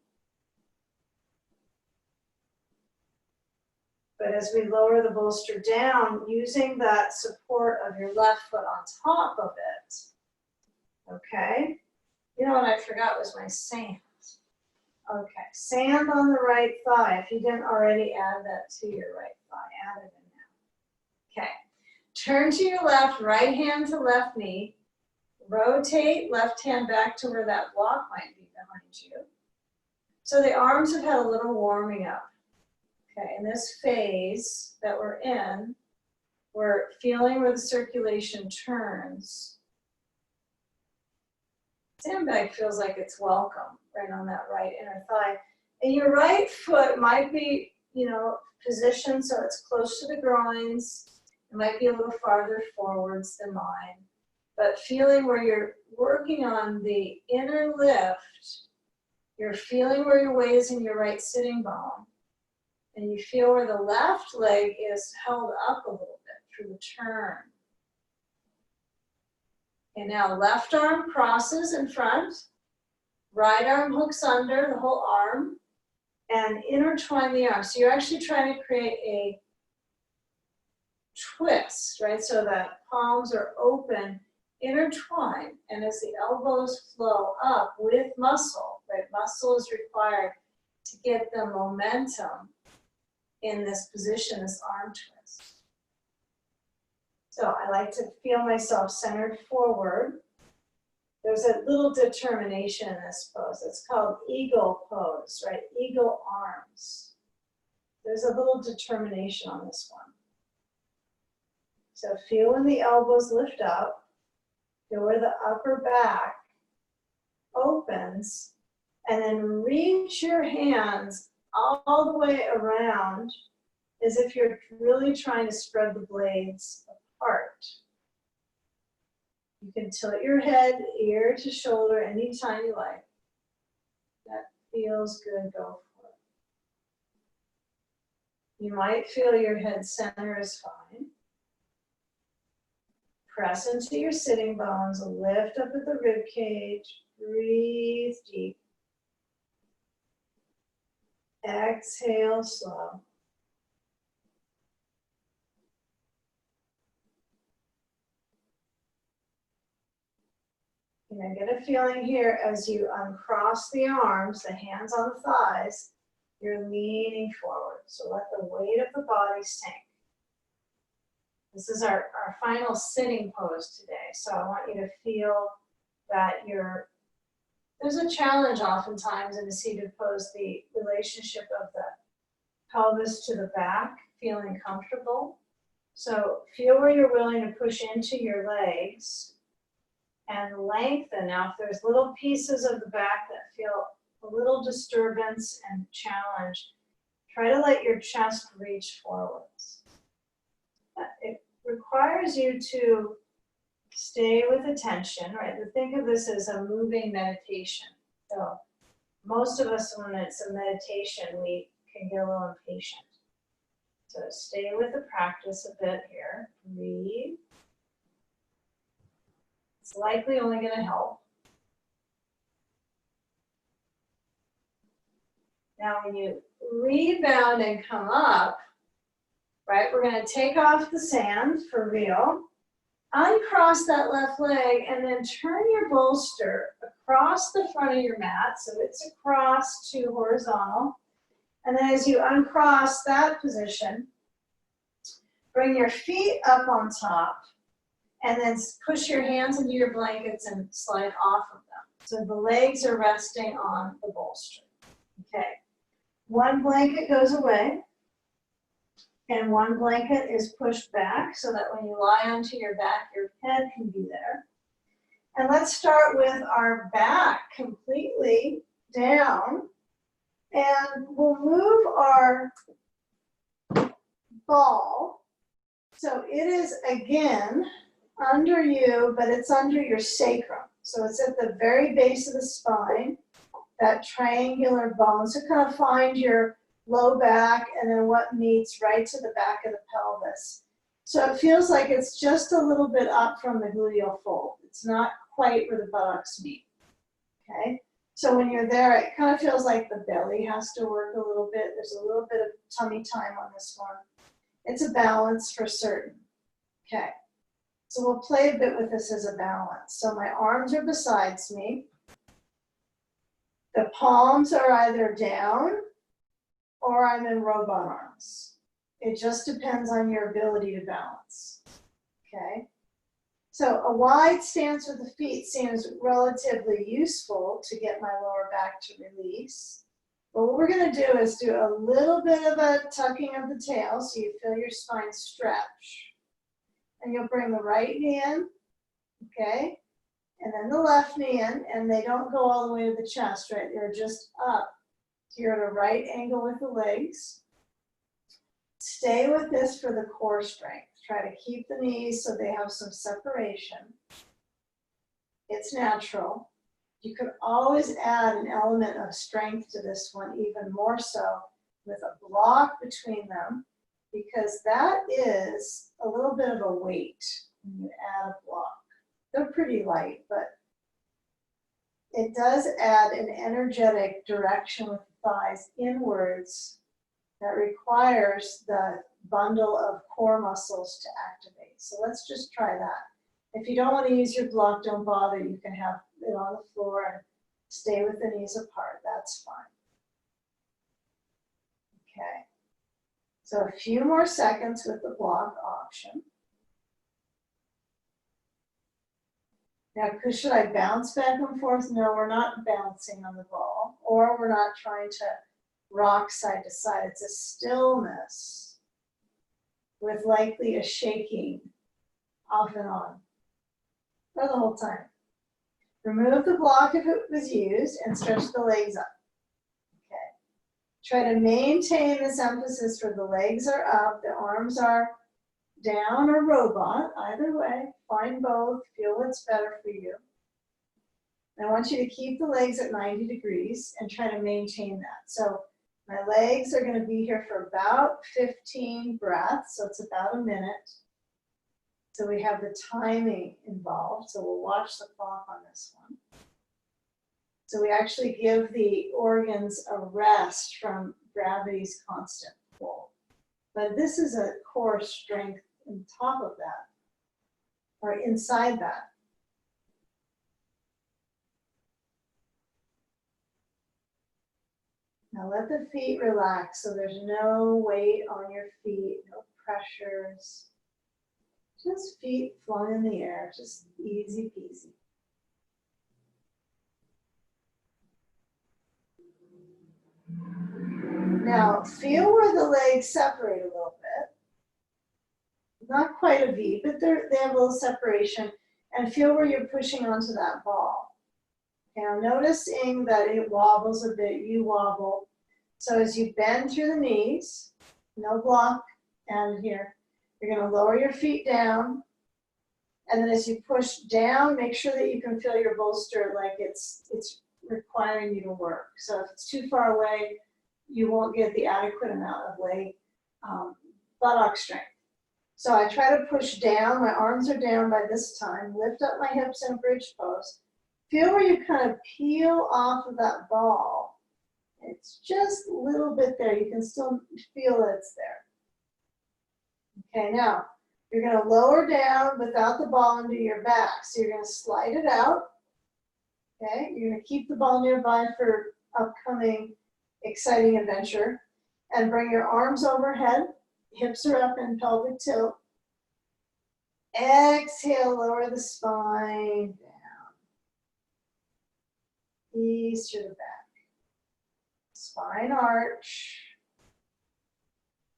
But as we lower the bolster down, using that support of your left foot on top of it, okay? You know what I forgot was my sand. Okay, sand on the right thigh. If you didn't already add that to your right thigh, add it in now. Okay, turn to your left, right hand to left knee. Rotate left hand back to where that block might be behind you. So the arms have had a little warming up. Okay, in this phase that we're in, we're feeling where the circulation turns. Sandbag feels like it's welcome right on that right inner thigh. And your right foot might be, positioned so it's close to the groins. It might be a little farther forwards than mine. But feeling where you're working on the inner lift, you're feeling where your weight is in your right sitting bone. And you feel where the left leg is held up a little bit through the turn. And now left arm crosses in front, right arm hooks under the whole arm, and intertwine the arms. So you're actually trying to create a twist, right? So that palms are open, intertwine, and as the elbows flow up with muscle, right? Muscle is required to get the momentum in this position, this arm twist. So I like to feel myself centered forward. There's a little determination in this pose. It's called eagle pose, right? Eagle arms. There's a little determination on this one. So feel when the elbows lift up. Feel where the upper back opens. And then reach your hands all the way around as if you're really trying to spread the blades apart. You can tilt your head ear to shoulder anytime you like. That feels good, go for it. You might feel your head center is fine. Press into your sitting bones, lift up at the rib cage, breathe deep. Exhale slow. And I get a feeling here as you uncross the arms, the hands on the thighs, you're leaning forward. So let the weight of the body sink. This is our final sitting pose today. So I want you to feel that there's a challenge oftentimes in a seated pose, the relationship of the pelvis to the back, feeling comfortable. So feel where you're willing to push into your legs and lengthen. Now, if there's little pieces of the back that feel a little disturbance and challenge, try to let your chest reach forwards. It requires you to stay with attention, right? Think of this as a moving meditation. So most of us, when it's a meditation, we can get a little impatient. So stay with the practice a bit here. Breathe. It's likely only going to help. Now when you rebound and come up, right, we're going to take off the sand for real. Uncross that left leg and then turn your bolster across the front of your mat. So it's across to horizontal. And then as you uncross that position, bring your feet up on top and then push your hands into your blankets and slide off of them. So the legs are resting on the bolster. Okay. One blanket goes away. And one blanket is pushed back so that when you lie onto your back, your head can be there. And let's start with our back completely down. And we'll move our ball. So it is, again, under you, but it's under your sacrum. So it's at the very base of the spine, that triangular bone. So kind of find your low back, and then what meets right to the back of the pelvis. So it feels like it's just a little bit up from the gluteal fold. It's not quite where the buttocks meet, okay? So when you're there, it kind of feels like the belly has to work a little bit. There's a little bit of tummy time on this one. It's a balance for certain, okay? So we'll play a bit with this as a balance. So my arms are besides me. The palms are either down or I'm in robot arms. It just depends on your ability to balance, okay? So a wide stance with the feet seems relatively useful to get my lower back to release. But what we're gonna do is do a little bit of a tucking of the tail so you feel your spine stretch. And you'll bring the right knee in, okay? And then the left knee in, and they don't go all the way to the chest, right? They're just up. So you're at a right angle with the legs. Stay with this for the core strength. Try to keep the knees so they have some separation. It's natural. You could always add an element of strength to this one, even more so with a block between them, because that is a little bit of a weight when you add a block. They're pretty light, but it does add an energetic direction with the thighs inwards that requires the bundle of core muscles to activate. So let's just try that. If you don't want to use your block, don't bother. You can have it on the floor and stay with the knees apart. That's fine. Okay. So a few more seconds with the block option. Now, should I bounce back and forth? No, we're not bouncing on the ball, or we're not trying to rock side to side. It's a stillness with likely a shaking off and on for the whole time. Remove the block if it was used and stretch the legs up. Okay. Try to maintain this emphasis where the legs are up, the arms are down or robot, either way. Find both, feel what's better for you. I want you to keep the legs at 90 degrees and try to maintain that. So my legs are going to be here for about 15 breaths, so it's about a minute. So we have the timing involved, so we'll watch the clock on this one. So we actually give the organs a rest from gravity's constant pull. But this is a core strength on top of that, or inside that. Now let the feet relax so there's no weight on your feet, no pressures. Just feet flowing in the air, just easy peasy. Now feel where the legs separate a little bit. Not quite a V, but they have a little separation. And feel where you're pushing onto that ball. Now noticing that it wobbles a bit, you wobble. So as you bend through the knees, no block, and here, you're going to lower your feet down. And then as you push down, make sure that you can feel your bolster like it's requiring you to work. So if it's too far away, you won't get the adequate amount of leg buttock strength. So I try to push down, my arms are down by this time, lift up my hips in a bridge pose. Feel where you kind of peel off of that ball. It's just a little bit there. You can still feel that it's there. Okay, now you're going to lower down without the ball into your back. So you're going to slide it out. Okay, you're going to keep the ball nearby for upcoming exciting adventure. And bring your arms overhead. Hips are up in pelvic tilt. Exhale, lower the spine down. Ease to the back. Spine arch.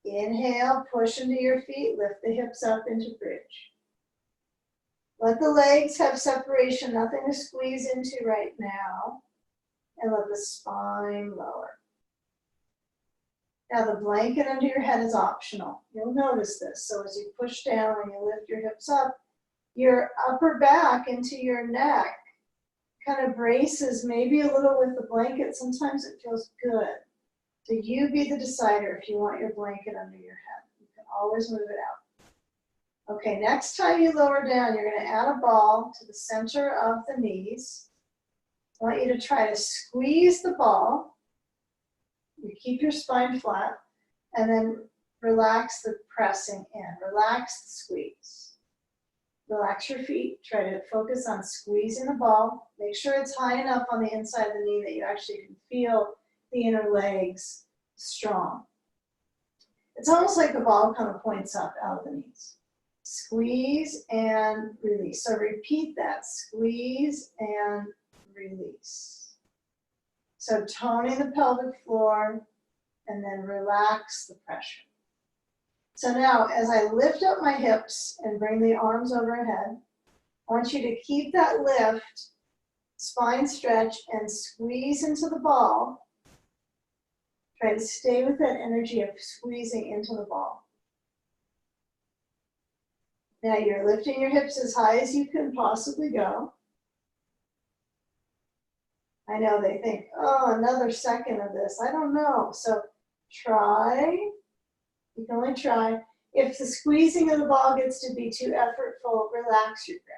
Inhale, push into your feet, lift the hips up into bridge. Let the legs have separation, nothing to squeeze into right now. And let the spine lower. Now the blanket under your head is optional. You'll notice this. So as you push down, when you lift your hips up, your upper back into your neck kind of braces maybe a little with the blanket. Sometimes it feels good So you be the decider if you want your blanket under your head. You can always move it out. Okay, next time you lower down, you're going to add a ball to the center of the knees. I want you to try to squeeze the ball. You keep your spine flat, and then relax the pressing in. Relax the squeeze. Relax your feet. Try to focus on squeezing the ball. Make sure it's high enough on the inside of the knee that you actually can feel the inner legs strong. It's almost like the ball kind of points up out of the knees. Squeeze and release. So repeat that. Squeeze and release. So toning the pelvic floor and then relax the pressure. So now as I lift up my hips and bring the arms overhead, I want you to keep that lift, spine stretch, and squeeze into the ball. Try to stay with that energy of squeezing into the ball. Now you're lifting your hips as high as you can possibly go. I know they think, oh, another second of this. I don't know. So try. You can only try. If the squeezing of the ball gets to be too effortful, relax your grip.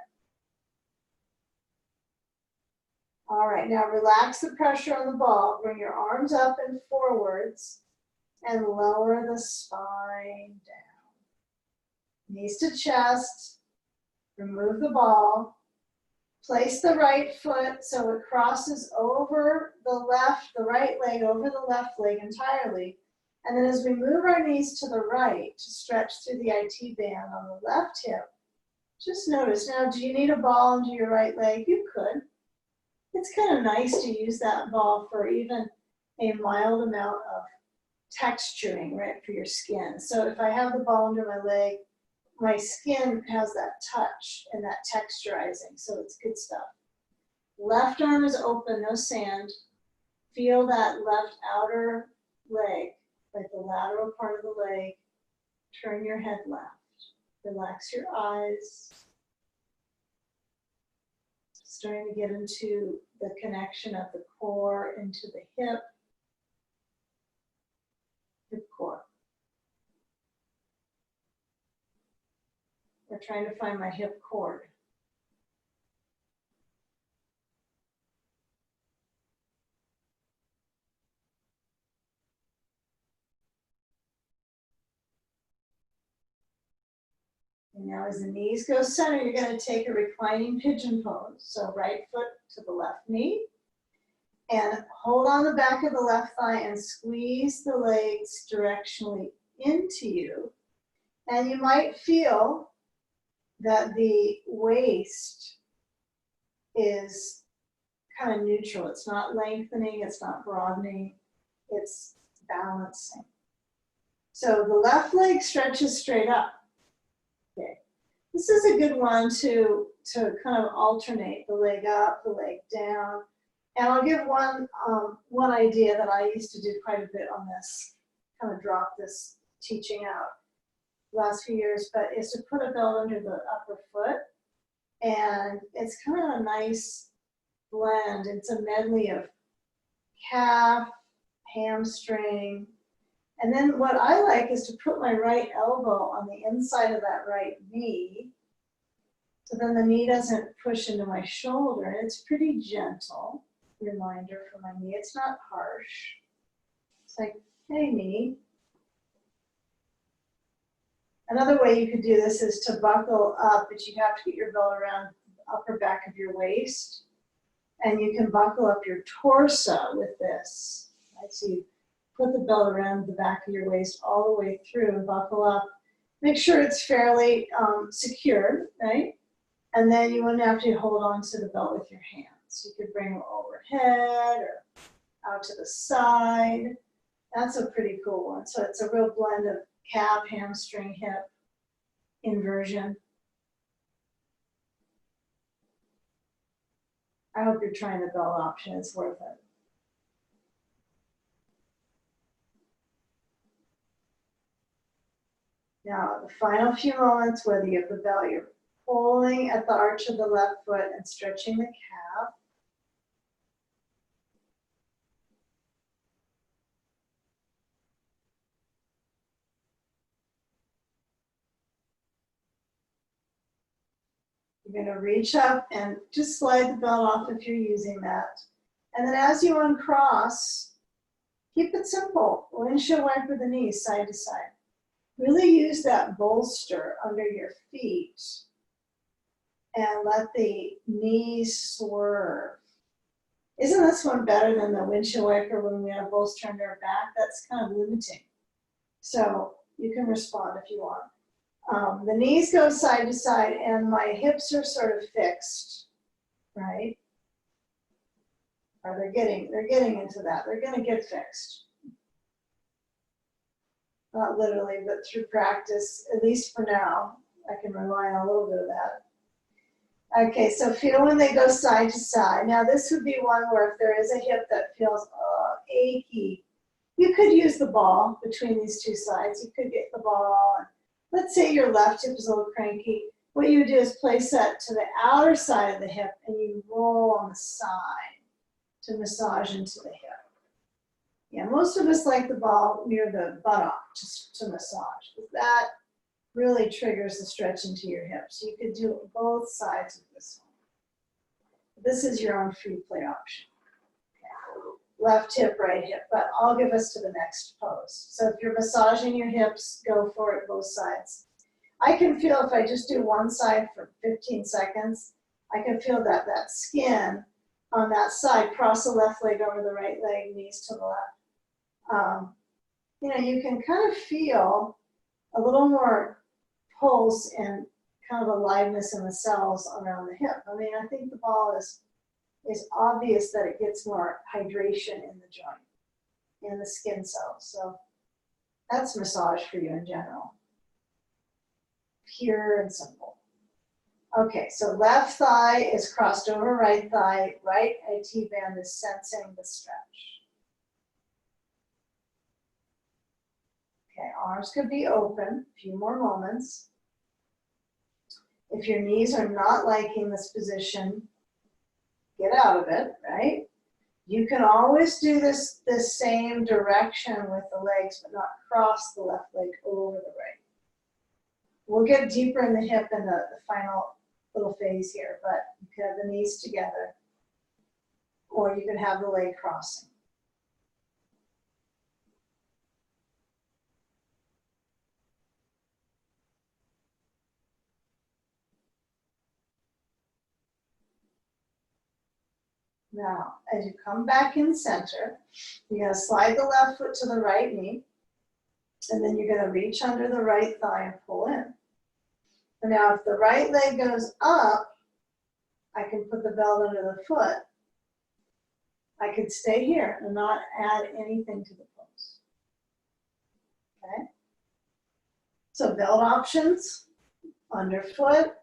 All right, now relax the pressure on the ball. Bring your arms up and forwards and lower the spine down. Knees to chest. Remove the ball. Place the right foot so it crosses over the right leg over the left leg entirely. And then as we move our knees to the right to stretch through the IT band on the left hip, just notice, now do you need a ball under your right leg? You could. It's kind of nice to use that ball for even a mild amount of texturing, right, for your skin. So if I have the ball under my leg, my skin has that touch and that texturizing, so it's good stuff. Left arm is open, no sand. Feel that left outer leg, like the lateral part of the leg. Turn your head left. Relax your eyes. Starting to get into the connection of the core into the hip core. We're trying to find my hip cord. And now as the knees go center, you're going to take a reclining pigeon pose. So right foot to the left knee. And hold on the back of the left thigh and squeeze the legs directionally into you. And you might feel that the waist is kind of neutral. It's not lengthening, it's not broadening, it's balancing. So the left leg stretches straight up. Okay. This is a good one to kind of alternate the leg up, the leg down. And I'll give one idea that I used to do quite a bit on this, kind of drop this teaching out the last few years, but is to put a belt under the upper foot. And it's kind of a nice blend. It's a medley of calf, hamstring. And then what I like is to put my right elbow on the inside of that right knee. So then the knee doesn't push into my shoulder. And it's pretty gentle. Reminder for my knee. It's not harsh. It's like, hey, knee. Another way you could do this is to buckle up, but you have to get your belt around the upper back of your waist. And you can buckle up your torso with this. Right? So you put the belt around the back of your waist all the way through and buckle up. Make sure it's fairly secure, right? And then you wouldn't have to hold on to the belt with your hands. You could bring them overhead or out to the side. That's a pretty cool one. So it's a real blend of calf, hamstring, hip, inversion. I hope you're trying the belt option. It's worth it. Now, the final few moments, whether you have the belt, you're pulling at the arch of the left foot and stretching the calf. You're going to reach up and just slide the belt off if you're using that. And then as you uncross, keep it simple. Windshield wiper the knees side to side. Really use that bolster under your feet and let the knees swerve. Isn't this one better than the windshield wiper when we have bolster under our back? That's kind of limiting. So you can respond if you want. The knees go side to side and my hips are sort of fixed, right? Or they're getting into that. They're going to get fixed. Not literally, but through practice, at least for now, I can rely on a little bit of that. Okay, so feel when they go side to side. Now this would be one where if there is a hip that feels achy, you could use the ball between these two sides. You could get the ball. And let's say your left hip is a little cranky. What you do is place that to the outer side of the hip and you roll on the side to massage into the hip. Yeah, most of us like the ball near the buttock to massage. That really triggers the stretch into your hips. You could do both sides of this one. This is your own free play option. Okay. Left hip, right hip, but I'll give us to the next pose. So if you're massaging your hips, go for it both sides. I can feel if I just do one side for 15 seconds, I can feel that skin on that side cross the left leg over the right leg, knees to the left. You know, you can kind of feel a little more pulse and kind of aliveness in the cells around the hip. I mean, I think the ball is obvious that it gets more hydration in the joint, in the skin cells. So that's massage for you in general. Pure and simple. Okay, so left thigh is crossed over right thigh. Right IT band is sensing the stretch. Okay, arms could be open, a few more moments. If your knees are not liking this position, get out of it, right? You can always do this same direction with the legs, but not cross the left leg over the right. We'll get deeper in the hip in the final little phase here, but you can have the knees together, or you can have the leg crossing. Now, as you come back in center, you're going to slide the left foot to the right knee, and then you're going to reach under the right thigh and pull in. And now, if the right leg goes up, I can put the belt under the foot. I could stay here and not add anything to the pose. Okay? So belt options, underfoot,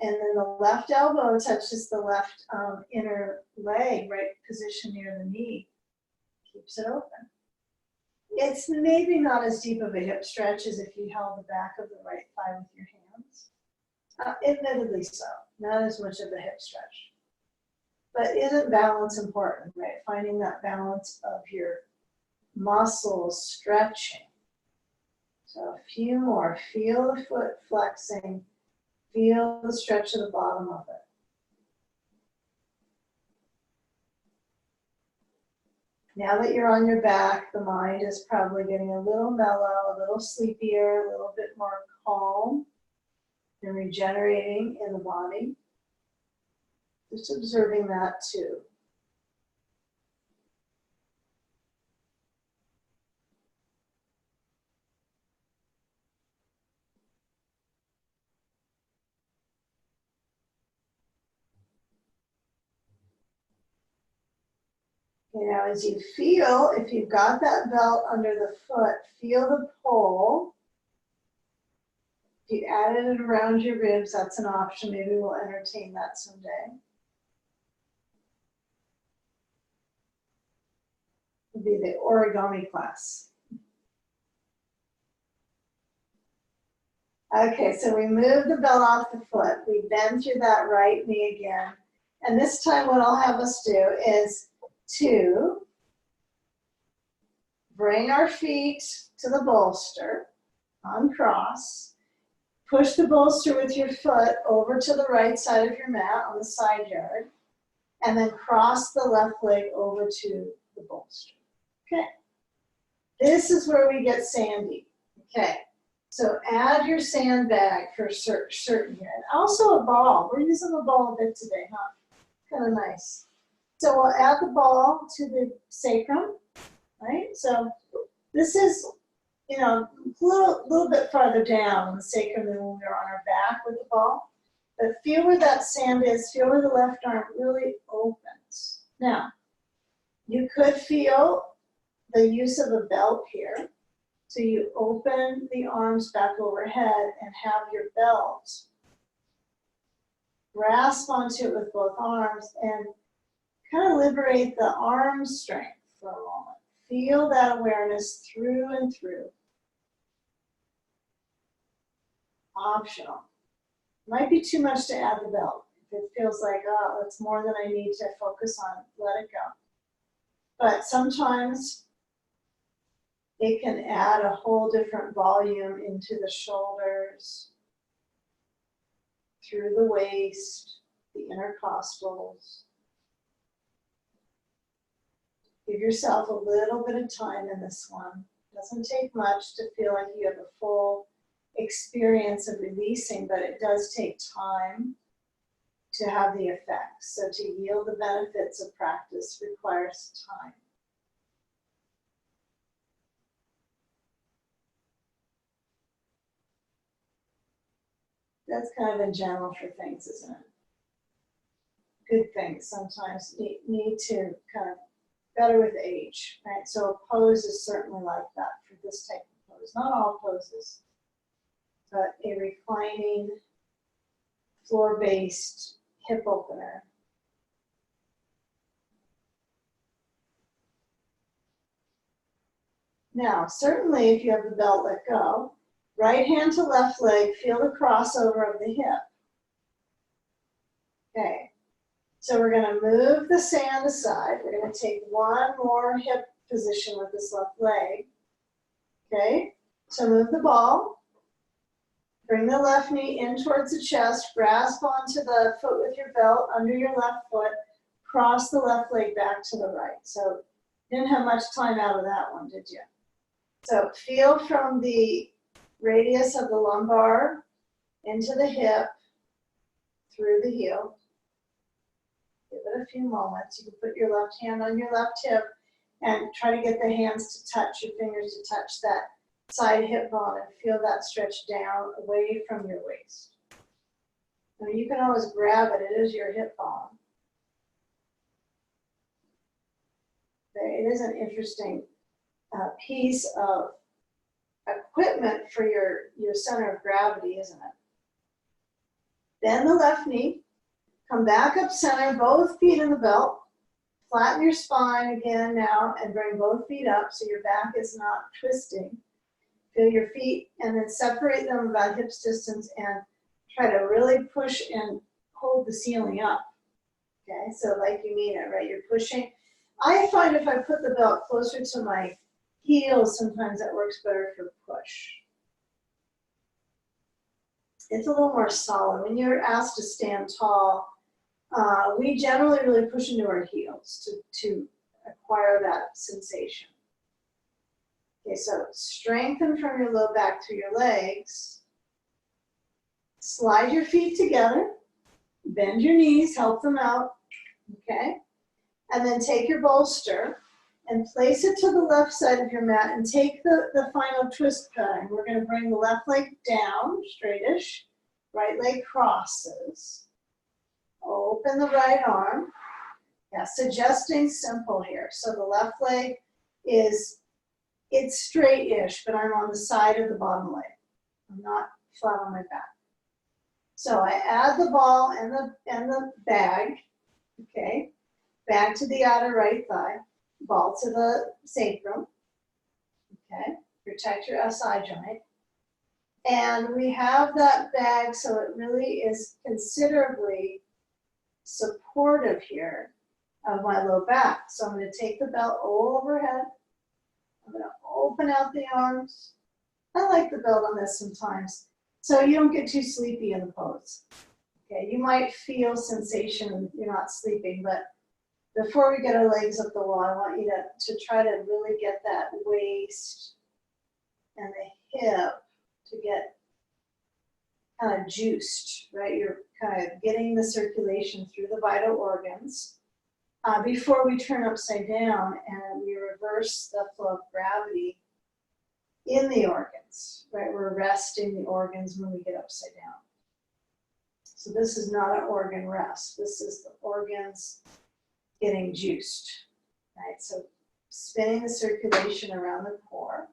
and then the left elbow touches the left inner leg, right position near the knee. Keeps it open. It's maybe not as deep of a hip stretch as if you held the back of the right thigh with your hands. Admittedly so, not as much of a hip stretch. But isn't balance important, right? Finding that balance of your muscles stretching. So a few more. Feel the foot flexing. Feel the stretch of the bottom of it. Now that you're on your back, the mind is probably getting a little mellow, a little sleepier, a little bit more calm and regenerating in the body. Just observing that too. Okay, now as you feel, if you've got that belt under the foot, feel the pull. If you added it around your ribs, that's an option. Maybe we'll entertain that someday. It'll be the origami class. Okay, so we move the belt off the foot. We bend through that right knee again. And this time what I'll have us do is to bring our feet to the bolster, uncross, Push the bolster with your foot over to the right side of your mat on the side yard, and then cross the left leg over to the bolster. Okay. This is where we get sandy. Okay. So add your sandbag for certain here. And also a ball. We're using the ball a bit today, huh? Kind of nice. So we'll add the ball to the sacrum, right? So this is, you know, a little bit farther down on the sacrum than when we were on our back with the ball. But feel where that sand is, feel where the left arm really opens. Now, you could feel the use of a belt here. So you open the arms back overhead and have your belt grasp onto it with both arms and kind of liberate the arm strength for a moment. Feel that awareness through and through. Optional. Might be too much to add the belt. If it feels like, oh, that's more than I need to focus on, let it go. But sometimes it can add a whole different volume into the shoulders, through the waist, the intercostals. Give yourself a little bit of time in this one. It doesn't take much to feel like you have a full experience of releasing, but it does take time to have the effects. So to yield the benefits of practice requires time. That's kind of in general for things, isn't it? Good things sometimes need to kind of better with age, right? So a pose is certainly like that for this type of pose. Not all poses, but a reclining, floor-based hip opener. Now, certainly if you have the belt let go, right hand to left leg, feel the crossover of the hip. Okay, so we're going to move the sand aside. We're going to take one more hip position with this left leg. Okay, so move the ball. Bring the left knee in towards the chest. Grasp onto the foot with your belt under your left foot. Cross the left leg back to the right. So you didn't have much time out of that one, did you? So feel from the radius of the lumbar into the hip, through the heel. Give it a few moments. You can put your left hand on your left hip and try to get the hands to touch, your fingers to touch that side hip bone and feel that stretch down away from your waist. I mean, you can always grab it. It is your hip bone. It is an interesting piece of equipment for your center of gravity, isn't it? Bend the left knee, come back up center, both feet in the belt, flatten your spine again now, and bring both feet up so your back is not twisting. Feel your feet and then separate them about hips distance and try to really push and hold the ceiling up. Okay, so like you mean it, right? You're pushing. I find if I put the belt closer to my heels, sometimes that works better for push. It's a little more solid. When you're asked to stand tall, we generally really push into our heels to acquire that sensation. Okay, so strengthen from your low back through your legs. Slide your feet together. Bend your knees, help them out. Okay, and then take your bolster and place it to the left side of your mat and take the final twist pattern. We're going to bring the left leg down, straightish. Right leg crosses. Open the right arm. Yeah, suggesting simple here. So the left leg is, it's straight-ish, but I'm on the side of the bottom leg. I'm not flat on my back. So I add the ball and the bag, okay? Bag to the outer right thigh, ball to the sacrum, okay? Protect your SI joint. And we have that bag so it really is considerably supportive here of my low back. So I'm going to take the belt overhead. I'm going to open out the arms. I like the belt on this sometimes. So you don't get too sleepy in the pose. Okay, you might feel sensation, you're not sleeping, but before we get our legs up the wall, I want you to try to really get that waist and the hip to get kind of juiced, right? You're kind of getting the circulation through the vital organs before we turn upside down and we reverse the flow of gravity in the organs, right? We're resting the organs when we get upside down. So this is not an organ rest. This is the organs getting juiced, right? So spinning the circulation around the core.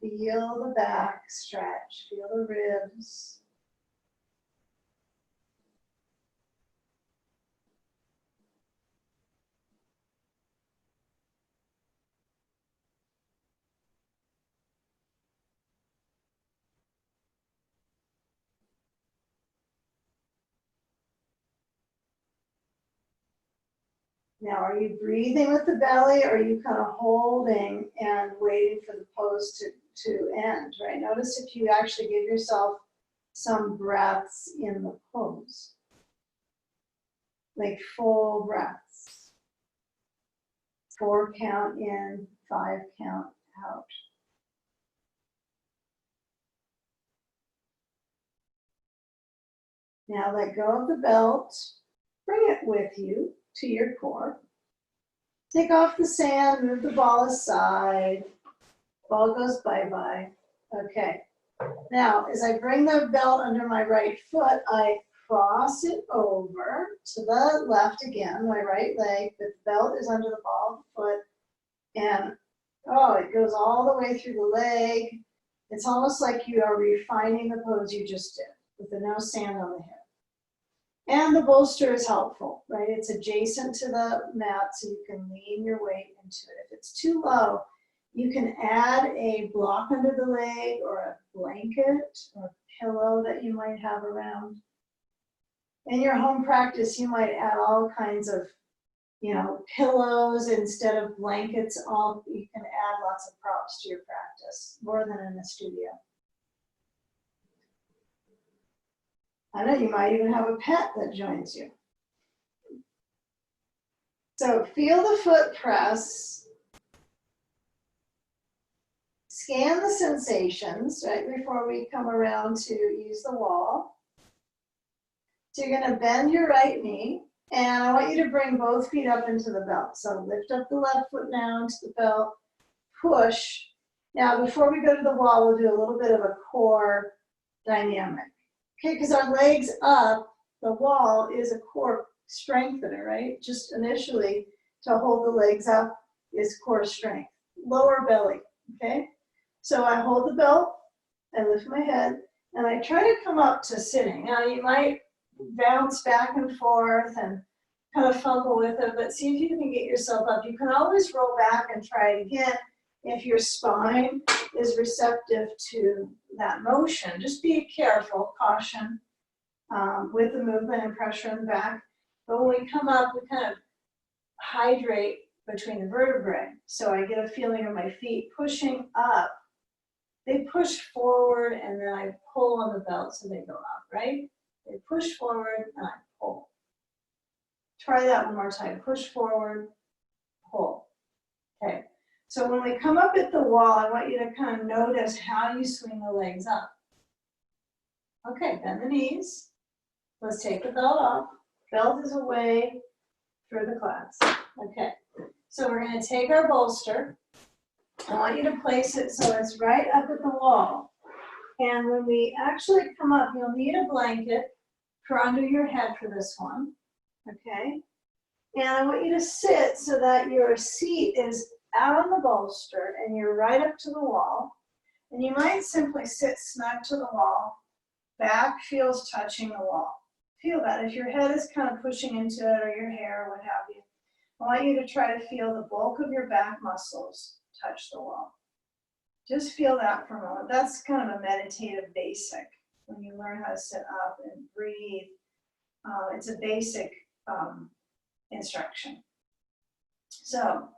Feel the back stretch, feel the ribs. Now, are you breathing with the belly, or are you kind of holding and waiting for the pose to end, right? Notice if you actually give yourself some breaths in the pose, like full breaths. 4 count in, 5 count out. Now let go of the belt, bring it with you to your core. Take off the sand, move the ball aside. Ball goes bye-bye. Okay. Now, as I bring the belt under my right foot, I cross it over to the left again, my right leg. The belt is under the ball of the foot. And, oh, it goes all the way through the leg. It's almost like you are refining the pose you just did with the no sand on the hip. And the bolster is helpful, right? It's adjacent to the mat, so you can lean your weight into it. If it's too low, you can add a block under the leg or a blanket or a pillow that you might have around. In your home practice, you might add all kinds of, pillows instead of blankets. You can add lots of props to your practice, more than in the studio. I know you might even have a pet that joins you. So feel the foot press. Scan the sensations right before we come around to use the wall. So you're going to bend your right knee, and I want you to bring both feet up into the belt. So lift up the left foot now into the belt, push. Now before we go to the wall, we'll do a little bit of a core dynamic. Okay, because our legs up, the wall is a core strengthener, right? Just initially to hold the legs up is core strength. Lower belly, okay? So I hold the belt, I lift my head, and I try to come up to sitting. Now you might bounce back and forth and kind of fumble with it, but see if you can get yourself up. You can always roll back and try it again if your spine is receptive to that motion. Just be careful, caution with the movement and pressure in the back. But when we come up, we kind of hydrate between the vertebrae. So I get a feeling of my feet pushing up. They push forward and then I pull on the belt so they go up, right? They push forward and I pull. Try that one more time. Push forward, pull. Okay. So when we come up at the wall, I want you to kind of notice how you swing the legs up. Okay, bend the knees. Let's take the belt off. Belt is away through the class. Okay, so we're going to take our bolster. I want you to place it so it's right up at the wall. And when we actually come up, you'll need a blanket for under your head for this one. Okay, and I want you to sit so that your seat is out on the bolster and you're right up to the wall. And you might simply sit snug to the wall. Back feels touching the wall. Feel that. If your head is kind of pushing into it or your hair or what have you, I want you to try to feel the bulk of your back muscles touch the wall. Just feel that for a moment. That's kind of a meditative basic when you learn how to sit up and breathe. It's a basic instruction. So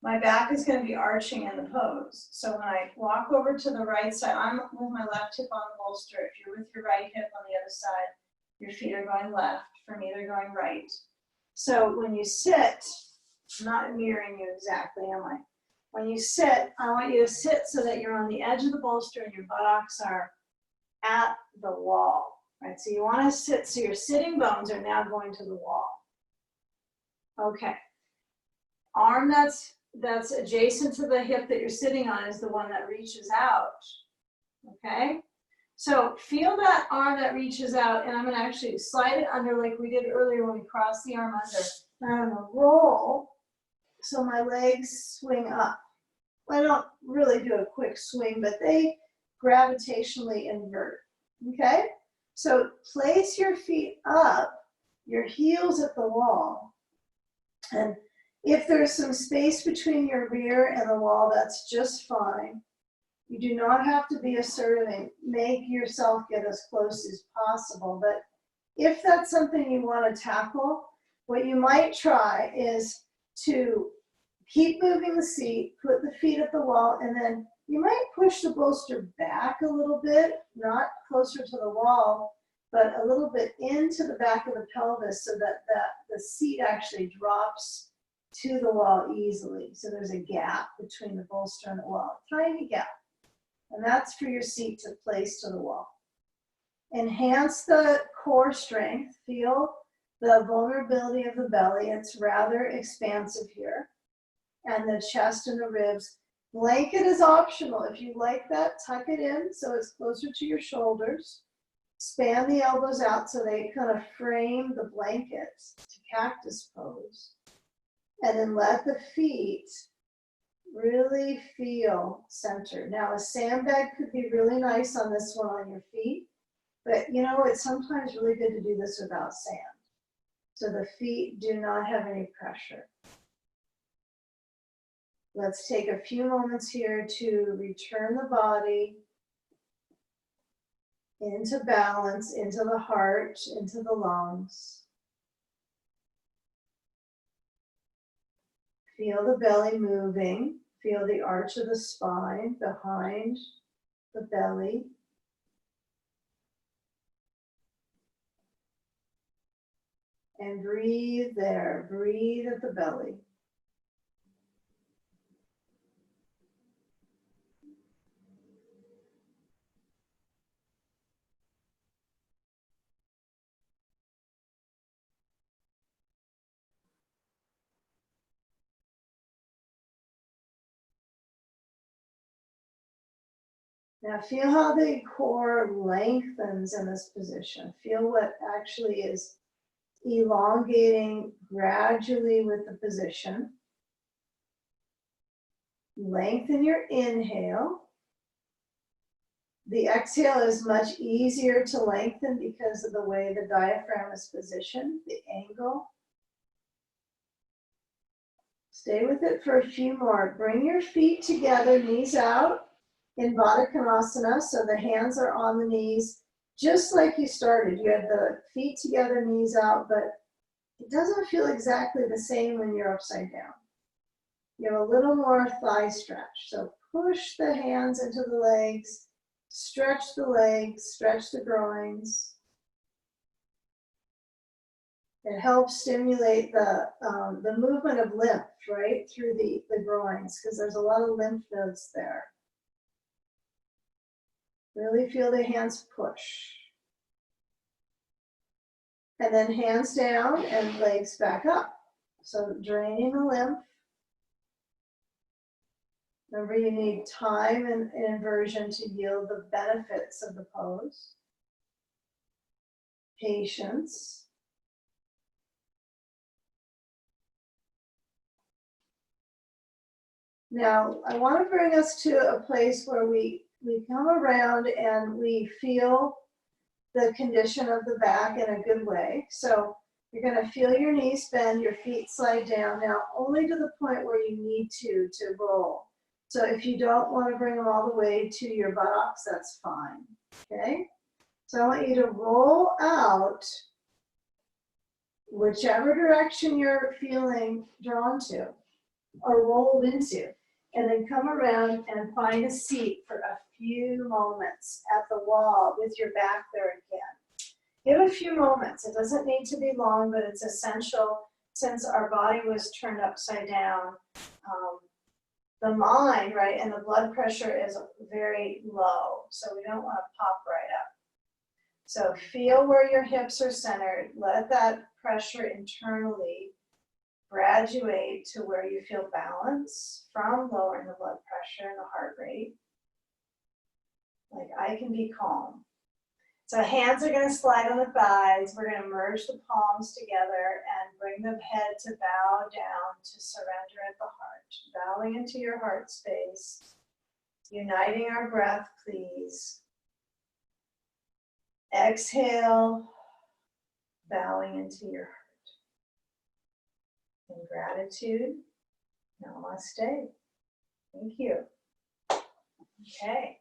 my back is going to be arching in the pose. So when I walk over to the right side, I'm with my left hip on the bolster. If you're with your right hip on the other side, your feet are going left. For me, they're going right. So when you sit, I'm not mirroring you exactly, am I? When you sit, I want you to sit so that you're on the edge of the bolster and your buttocks are at the wall, right? So you want to sit, so your sitting bones are now going to the wall. Okay. Arm that's adjacent to the hip that you're sitting on is the one that reaches out, okay? So feel that arm that reaches out, and I'm gonna actually slide it under like we did earlier when we crossed the arm under. And I'm gonna roll so my legs swing up. I don't really do a quick swing, but they gravitationally invert, okay? So place your feet up, your heels at the wall, and if there's some space between your rear and the wall, that's just fine. You do not have to be assertive and make yourself get as close as possible. But if that's something you want to tackle, what you might try is to keep moving the seat, put the feet at the wall, and then you might push the bolster back a little bit, not closer to the wall, but a little bit into the back of the pelvis so that the seat actually drops to the wall easily. So there's a gap between the bolster and the wall, tiny gap. And that's for your seat to place to the wall. Enhance the core strength. Feel the vulnerability of the belly. It's rather expansive here. And the chest and the ribs. Blanket is optional. If you like that, tuck it in so it's closer to your shoulders. Span the elbows out so they kind of frame the blanket to cactus pose. And then let the feet really feel centered. Now a sandbag could be really nice on this one on your feet, but you know, it's sometimes really good to do this without sand. So the feet do not have any pressure. Let's take a few moments here to return the body into balance, into the heart, into the lungs. Feel the belly moving. Feel the arch of the spine behind the belly. And breathe there. Breathe at the belly. Now feel how the core lengthens in this position. Feel what actually is elongating gradually with the position. Lengthen your inhale. The exhale is much easier to lengthen because of the way the diaphragm is positioned, the angle. Stay with it for a few more. Bring your feet together, knees out. In Baddha Konasana, so the hands are on the knees, just like you started. You had the feet together, knees out, but it doesn't feel exactly the same when you're upside down. You have a little more thigh stretch. So push the hands into the legs, stretch the legs, stretch the groins. It helps stimulate the movement of lymph, right, through the groins, because there's a lot of lymph nodes there. Really feel the hands push. And then hands down and legs back up. So draining the lymph. Remember, you need time and inversion to yield the benefits of the pose. Patience. Now, I want to bring us to a place where we come around and we feel the condition of the back in a good way. So you're going to feel your knees bend, your feet slide down. Now, only to the point where you need to roll. So if you don't want to bring them all the way to your buttocks, that's fine. Okay? So I want you to roll out whichever direction you're feeling drawn to. or rolled into. And then come around and find a seat for a few moments at the wall with your back there again. Give a few moments. It doesn't need to be long, but it's essential since our body was turned upside down. The mind, right, and the blood pressure is very low, so we don't want to pop right up. So feel where your hips are centered. Let that pressure internally graduate to where you feel balance from lowering the blood pressure and the heart rate. Like I can be calm. So hands are going to slide on the thighs. We're going to merge the palms together and bring the head to bow down to surrender at the heart. Bowing into your heart space. Uniting our breath, please. Exhale, bowing into your heart. In gratitude, namaste. Thank you. Okay.